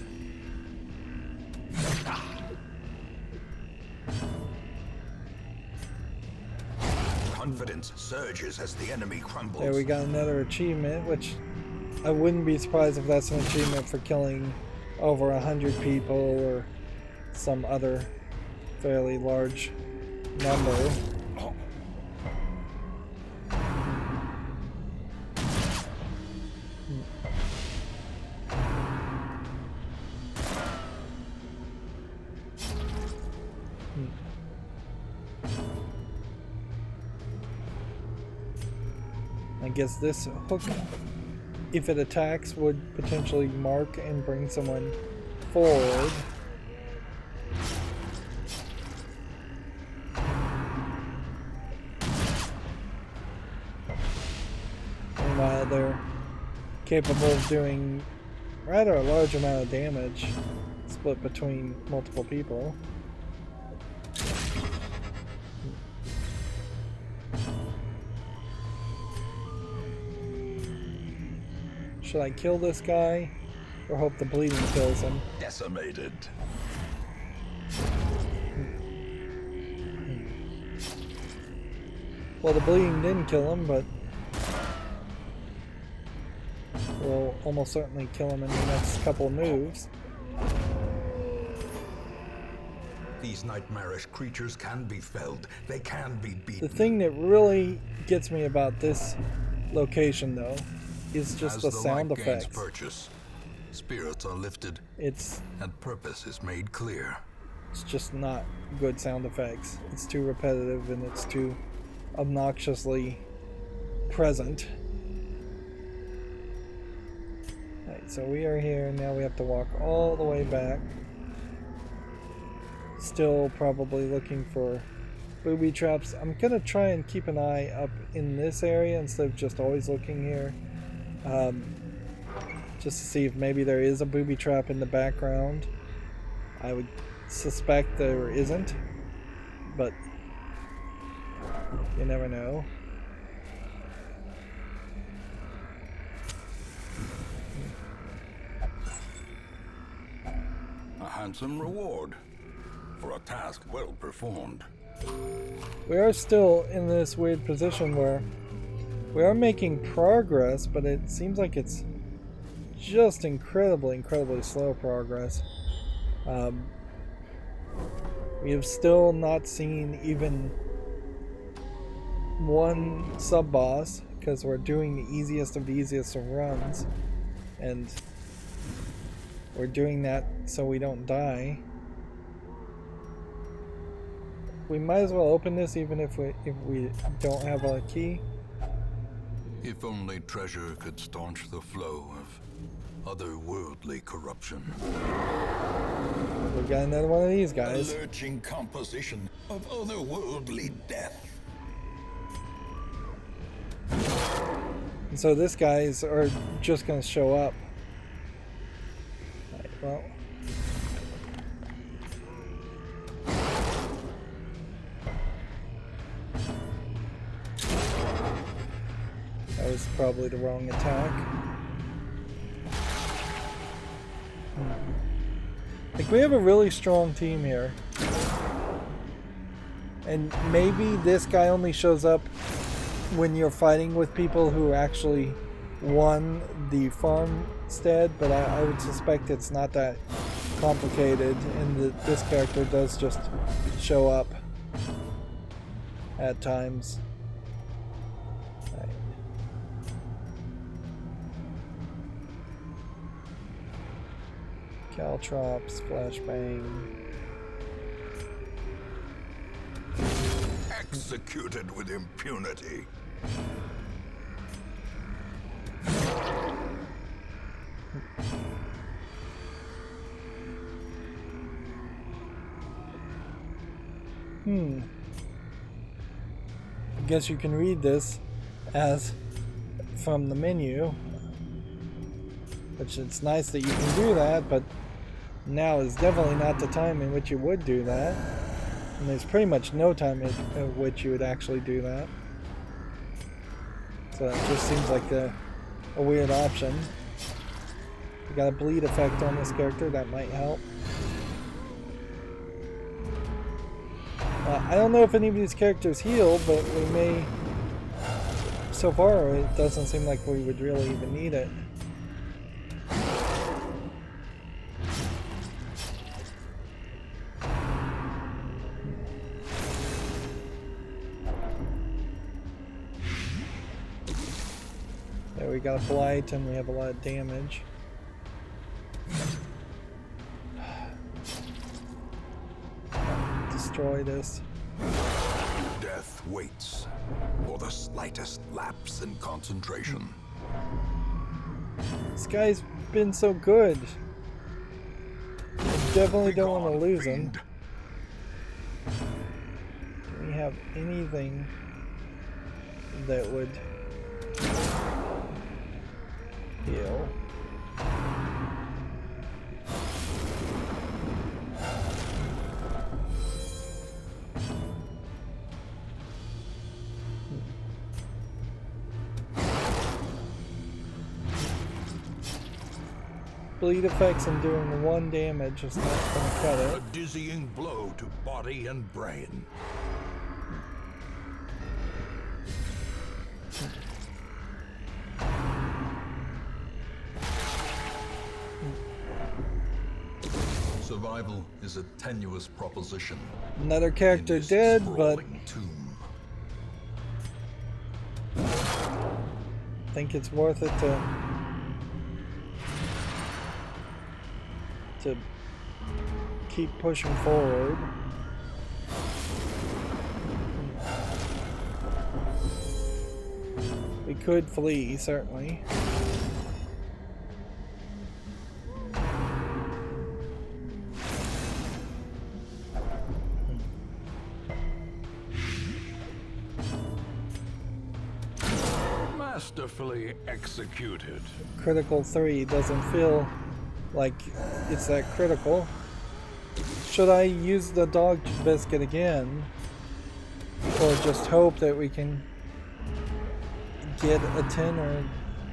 Confidence surges as the enemy crumbles. There we got another achievement, which I wouldn't be surprised if that's an achievement for killing over 100 people or some other fairly large number. I guess this hook, if it attacks, would potentially mark and bring someone forward. And while they're capable of doing rather a large amount of damage, split between multiple people. Should I kill this guy or hope the bleeding kills him? Decimated. Well, the bleeding didn't kill him, but will almost certainly kill him in the next couple of moves. These nightmarish creatures can be felled. They can be beaten. The thing that really gets me about this location, though, is just the sound light gains effects. purchase, spirits are lifted, and purpose is made clear. It's just not good sound effects. It's too repetitive and it's too obnoxiously present. Alright, so we are here, now we have to walk all the way back. Still probably looking for booby traps. I'm gonna try and keep an eye up in this area instead of just always looking here. Just to see if maybe there is a booby trap in the background. I would suspect there isn't, but you never know. A handsome reward for a task well performed. We are still in this weird position where we are making progress, but it seems like it's just incredibly slow progress. We have still not seen even one sub-boss because we're doing the easiest of the easiest of runs, and we're doing that so we don't die. We might as well open this even if we don't have a key. If only treasure could staunch the flow of otherworldly corruption. We got another one of these guys. A lurching composition of otherworldly death. And so these guys are just going to show up. Right, well. That was probably the wrong attack. Like, we have a really strong team here. And maybe this guy only shows up when you're fighting with people who actually won the farmstead, but I would suspect it's not that complicated, and that this character does just show up at times. Right. Caltrops, flashbang. Executed with impunity. I guess you can read this as from the menu, which it's nice that you can do that, but now is definitely not the time in which you would do that. And there's pretty much no time at which you would actually do that. So it just seems like a weird option. You got a bleed effect on this character, that might help. I don't know if any of these characters heal, but we may... So far, it doesn't seem like we would really even need it. There, we got a blight and we have a lot of damage. Destroy this. Death waits for the slightest lapse in concentration. This guy's been so good. I definitely don't want to lose him. Do we have anything that would heal? Bleed effects and doing 1 damage is not going to cut it. A dizzying blow to body and brain. Survival is a tenuous proposition. Another character dead, but tomb. I think it's worth it to keep pushing forward. We could flee, certainly. Masterfully executed. Critical 3 doesn't feel like it's that critical. Should I use the dog biscuit again? Or just hope that we can get a 10? Or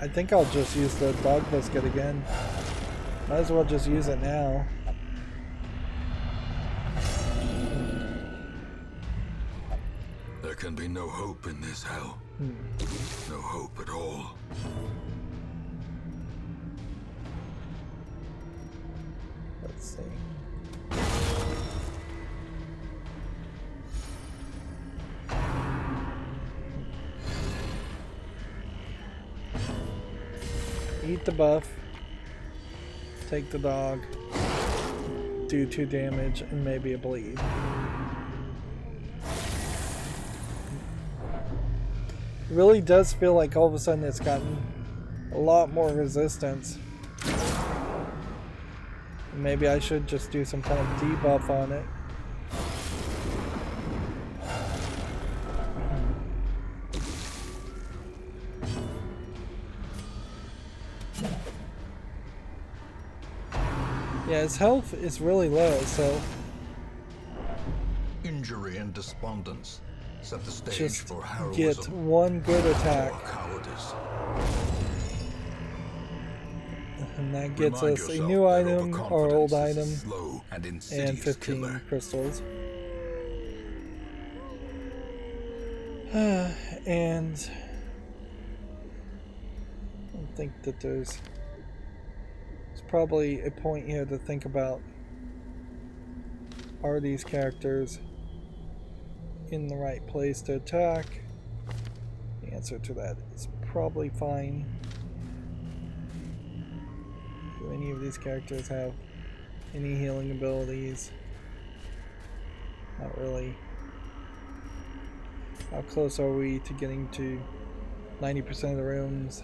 I think I'll just use the dog biscuit again. Might as well just use it now. There can be no hope in this hell. No hope at all. Let's see. Eat the buff. Take the dog. Do 2 damage and maybe a bleed. It really does feel like all of a sudden it's gotten a lot more resistance. Maybe I should just do some kind of debuff on it. Yeah, his health is really low, so Injury and despondence set the stage just for heroism. get one good attack. Or cowardice. And that gets Remind us a yourself new that item or old overconfidence item is a slow and and insidious 15 killer. crystals. And I think that there's probably a point here to think about, are these characters in the right place to attack? The answer to that is probably fine. Do any of these characters have any healing abilities? Not really. How close are we to getting to 90% of the rooms?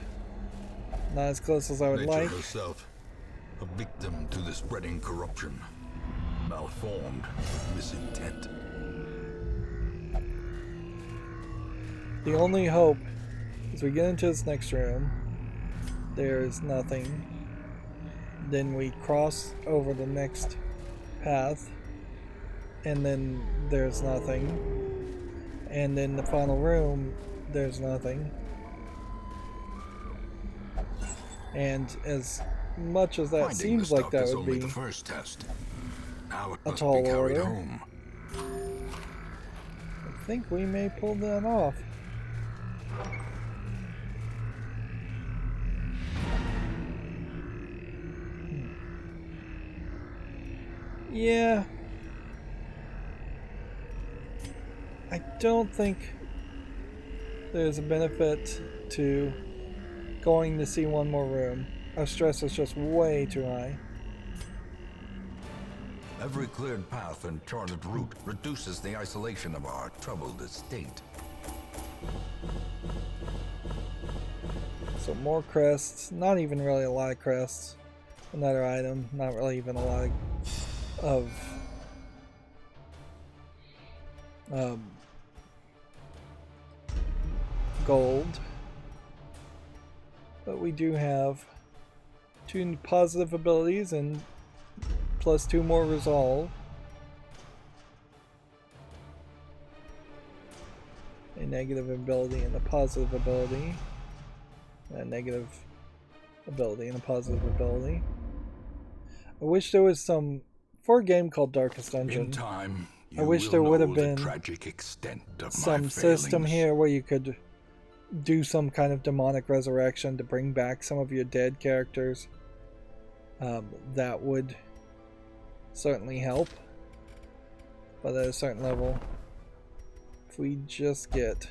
Not as close as I would Nature like. herself, a victim to the spreading corruption, malformed with misintent. The only hope is we get into this next room, there's nothing, then we cross over the next path, and then there's nothing, and then the final room, there's nothing. And as much as that seems like that would be the first test. Now it a must tall be carried order, home. I think we may pull that off. Yeah. I don't think there's a benefit to going to see one more room. Our stress is just way too high. Every cleared path and charted route reduces the isolation of our troubled estate. So more crests, not even really a lot of crests. Another item, not really even a lot of gold. But we do have 2 positive abilities and plus 2 more resolve. A negative ability and a positive ability. A negative ability and a positive ability. I wish there was some, for a game called Darkest Dungeon, In time, I wish there would have been the tragic extent of some my system failings. here where you could do some kind of demonic resurrection to bring back some of your dead characters. That would certainly help. But at a certain level, if we just get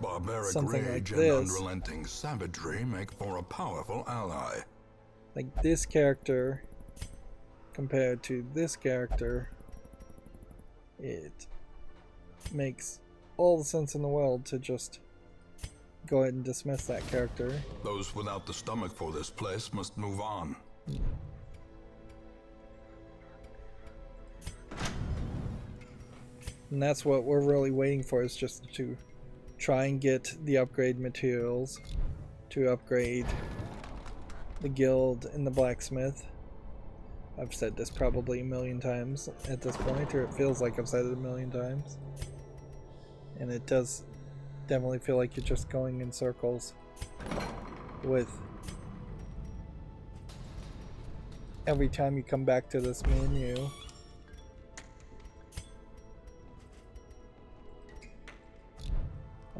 Barbaric something rage like and this, unrelenting savagery make for a powerful ally. like this character compared to this character, it makes all the sense in the world to just go ahead and dismiss that character. Those without the stomach for this place must move on. And that's what we're really waiting for, is just to try and get the upgrade materials to upgrade the guild and the blacksmith. I've said this probably a million times at this point, or it feels like I've said it a million times. And it does definitely feel like you're just going in circles with every time you come back to this menu.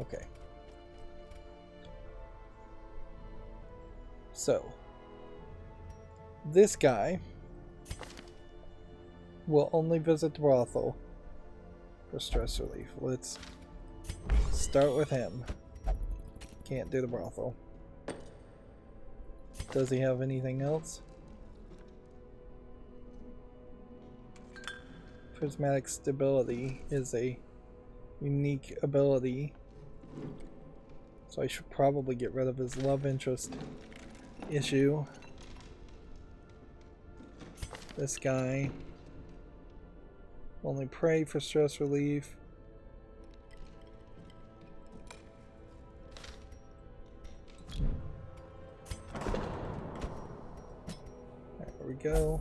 Okay. So, this guy will only visit the brothel for stress relief. Let's start with him. Can't do the brothel. Does he have anything else? Prismatic stability is a unique ability, so I should probably get rid of his love interest issue. This guy only pray for stress relief. There we go.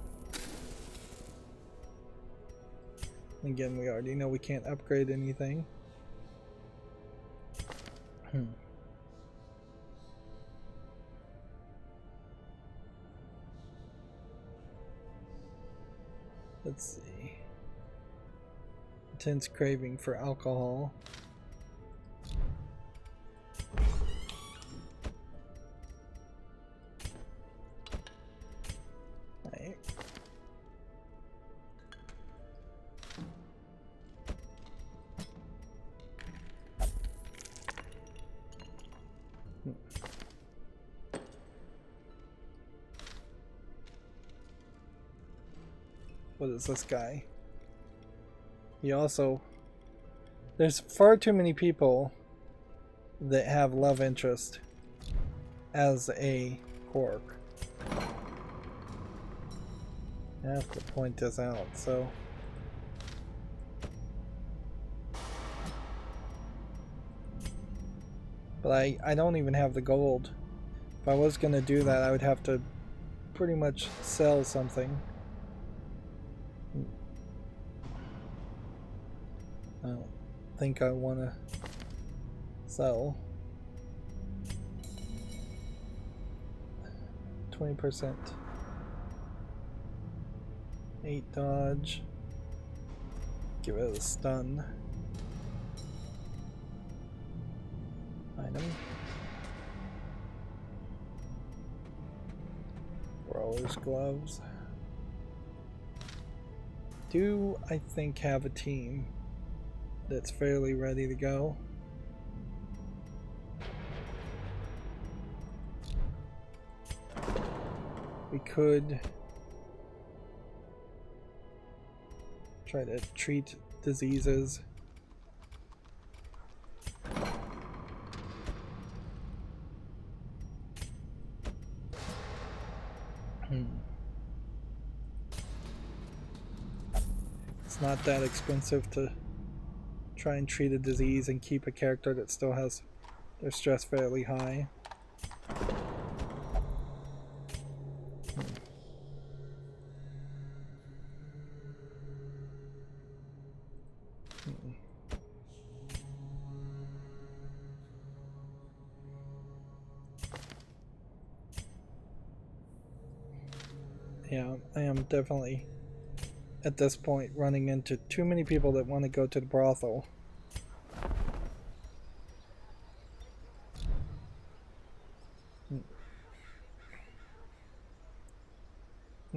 Again, we already know we can't upgrade anything. Let's see. Intense craving for alcohol. Right. What is this guy? He also... There's far too many people that have love interest as a quirk. I have to point this out, so... But I don't even have the gold. If I was gonna do that, I would have to pretty much sell something. I don't think I want to sell. 20%. 8 dodge. Get rid of the stun. Item. Brawler's gloves. Do I think have a team that's fairly ready to go? We could try to treat diseases. It's not that expensive to try and treat a disease and keep a character that still has their stress fairly high. Yeah, I am definitely at this point running into too many people that want to go to the brothel.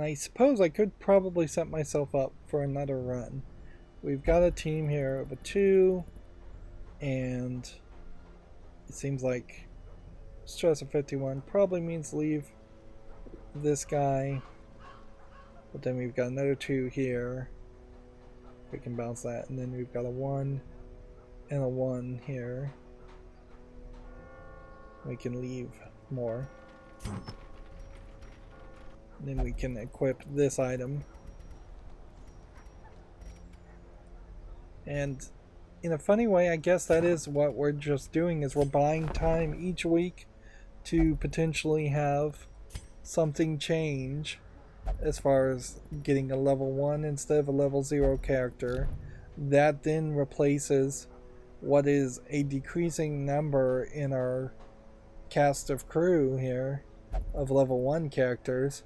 And I suppose I could probably set myself up for another run. We've got a team here of a 2, and it seems like stress of 51 probably means leave this guy. But then we've got another 2 here. We can bounce that, and then we've got a 1 and a 1 here. We can leave more. And then we can equip this item. And in a funny way, I guess that is what we're just doing, is we're buying time each week to potentially have something change as far as getting a level 1 instead of a level 0 character. That then replaces what is a decreasing number in our cast of crew here of level 1 characters,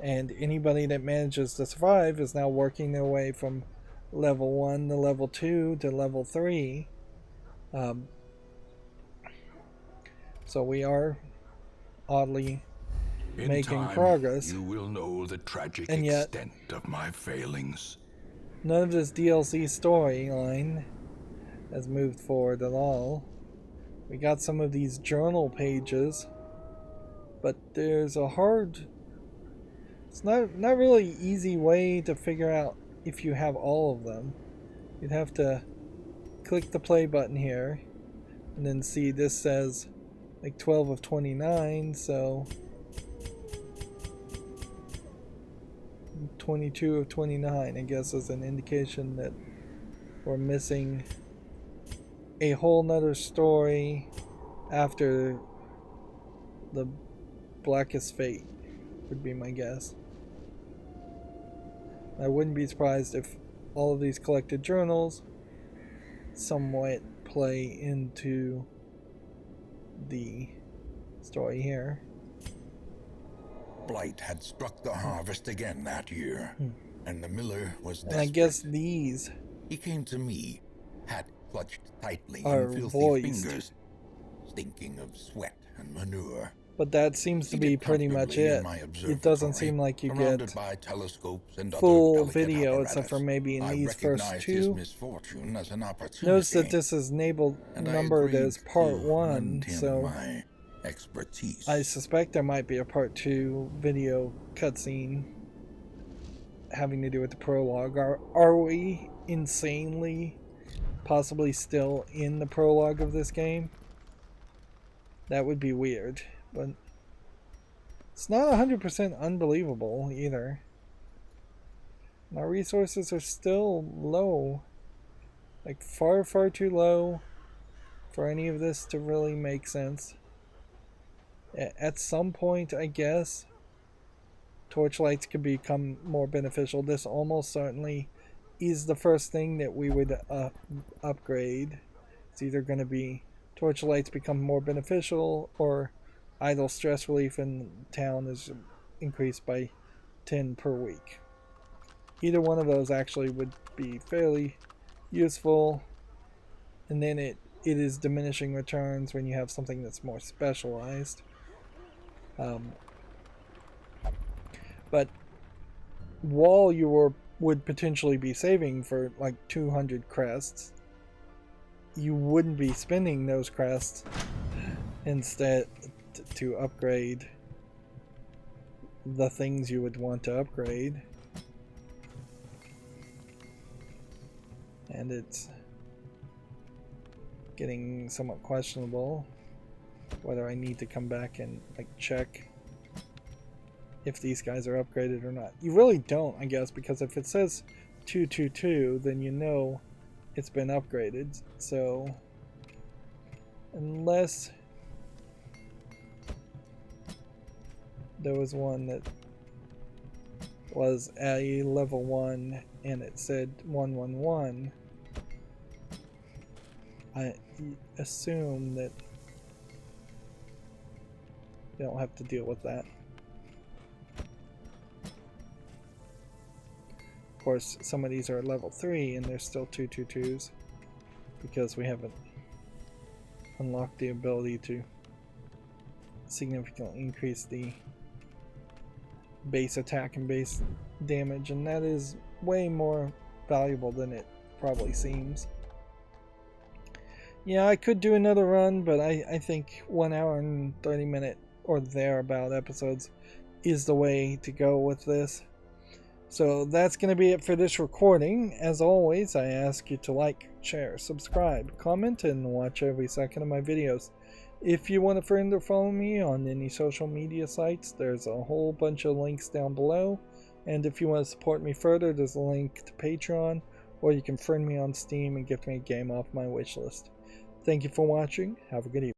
and anybody that manages to survive is now working their way from level 1 to level 2 to level 3. So we are oddly making progress. You will know the tragic and yet, extent of my failings. None of this DLC storyline has moved forward at all. We got some of these journal pages, but there's a hard... It's not really easy way to figure out if you have all of them. You'd have to click the play button here, and then see this says like 12 of 29, so 22 of 29, I guess, is an indication that we're missing a whole nother story after the Blackest Fate, would be my guess. I wouldn't be surprised if all of these collected journals somewhat play into the story here. Blight had struck the harvest again that year, and the miller was desperate. And I guess these... He came to me, hat clutched tightly are in filthy voiced. fingers, stinking of sweat and manure. But that seems to be pretty much it. It doesn't seem like you get by telescopes and full video, except for maybe in these first 2. As an opportunity, Notice that this is numbered as part 1, so expertise. I suspect there might be a part 2 video cutscene having to do with the prologue. Are we insanely possibly still in the prologue of this game? That would be weird, but it's not 100% unbelievable either. And our resources are still low, like far too low for any of this to really make sense. At some point, I guess, torchlights could become more beneficial. This almost certainly is the first thing that we would upgrade. It's either going to be torchlights become more beneficial, or idle stress relief in town is increased by 10 per week. Either one of those actually would be fairly useful, and then it is diminishing returns when you have something that's more specialized. But while you would potentially be saving for like 200 crests, you wouldn't be spending those crests instead to upgrade the things you would want to upgrade. And it's getting somewhat questionable whether I need to come back and like check if these guys are upgraded or not. You really don't, I guess, because if it says 222, then you know it's been upgraded. So unless there was one that was a level 1 and it said 111, I assume that you don't have to deal with that. Of course, some of these are level 3 and they're still 222s because we haven't unlocked the ability to significantly increase the base attack and base damage, and that is way more valuable than it probably seems. Yeah, I could do another run, but I think 1 hour and 30 minute or thereabout episodes is the way to go with this. So that's going to be it for this recording. As always, I ask you to like, share, subscribe, comment, and watch every second of my videos. If you want a friend or follow me on any social media sites, there's a whole bunch of links down below. And if you want to support me further, there's a link to Patreon, or you can friend me on Steam and gift me a game off my wishlist. Thank you for watching. Have a good evening.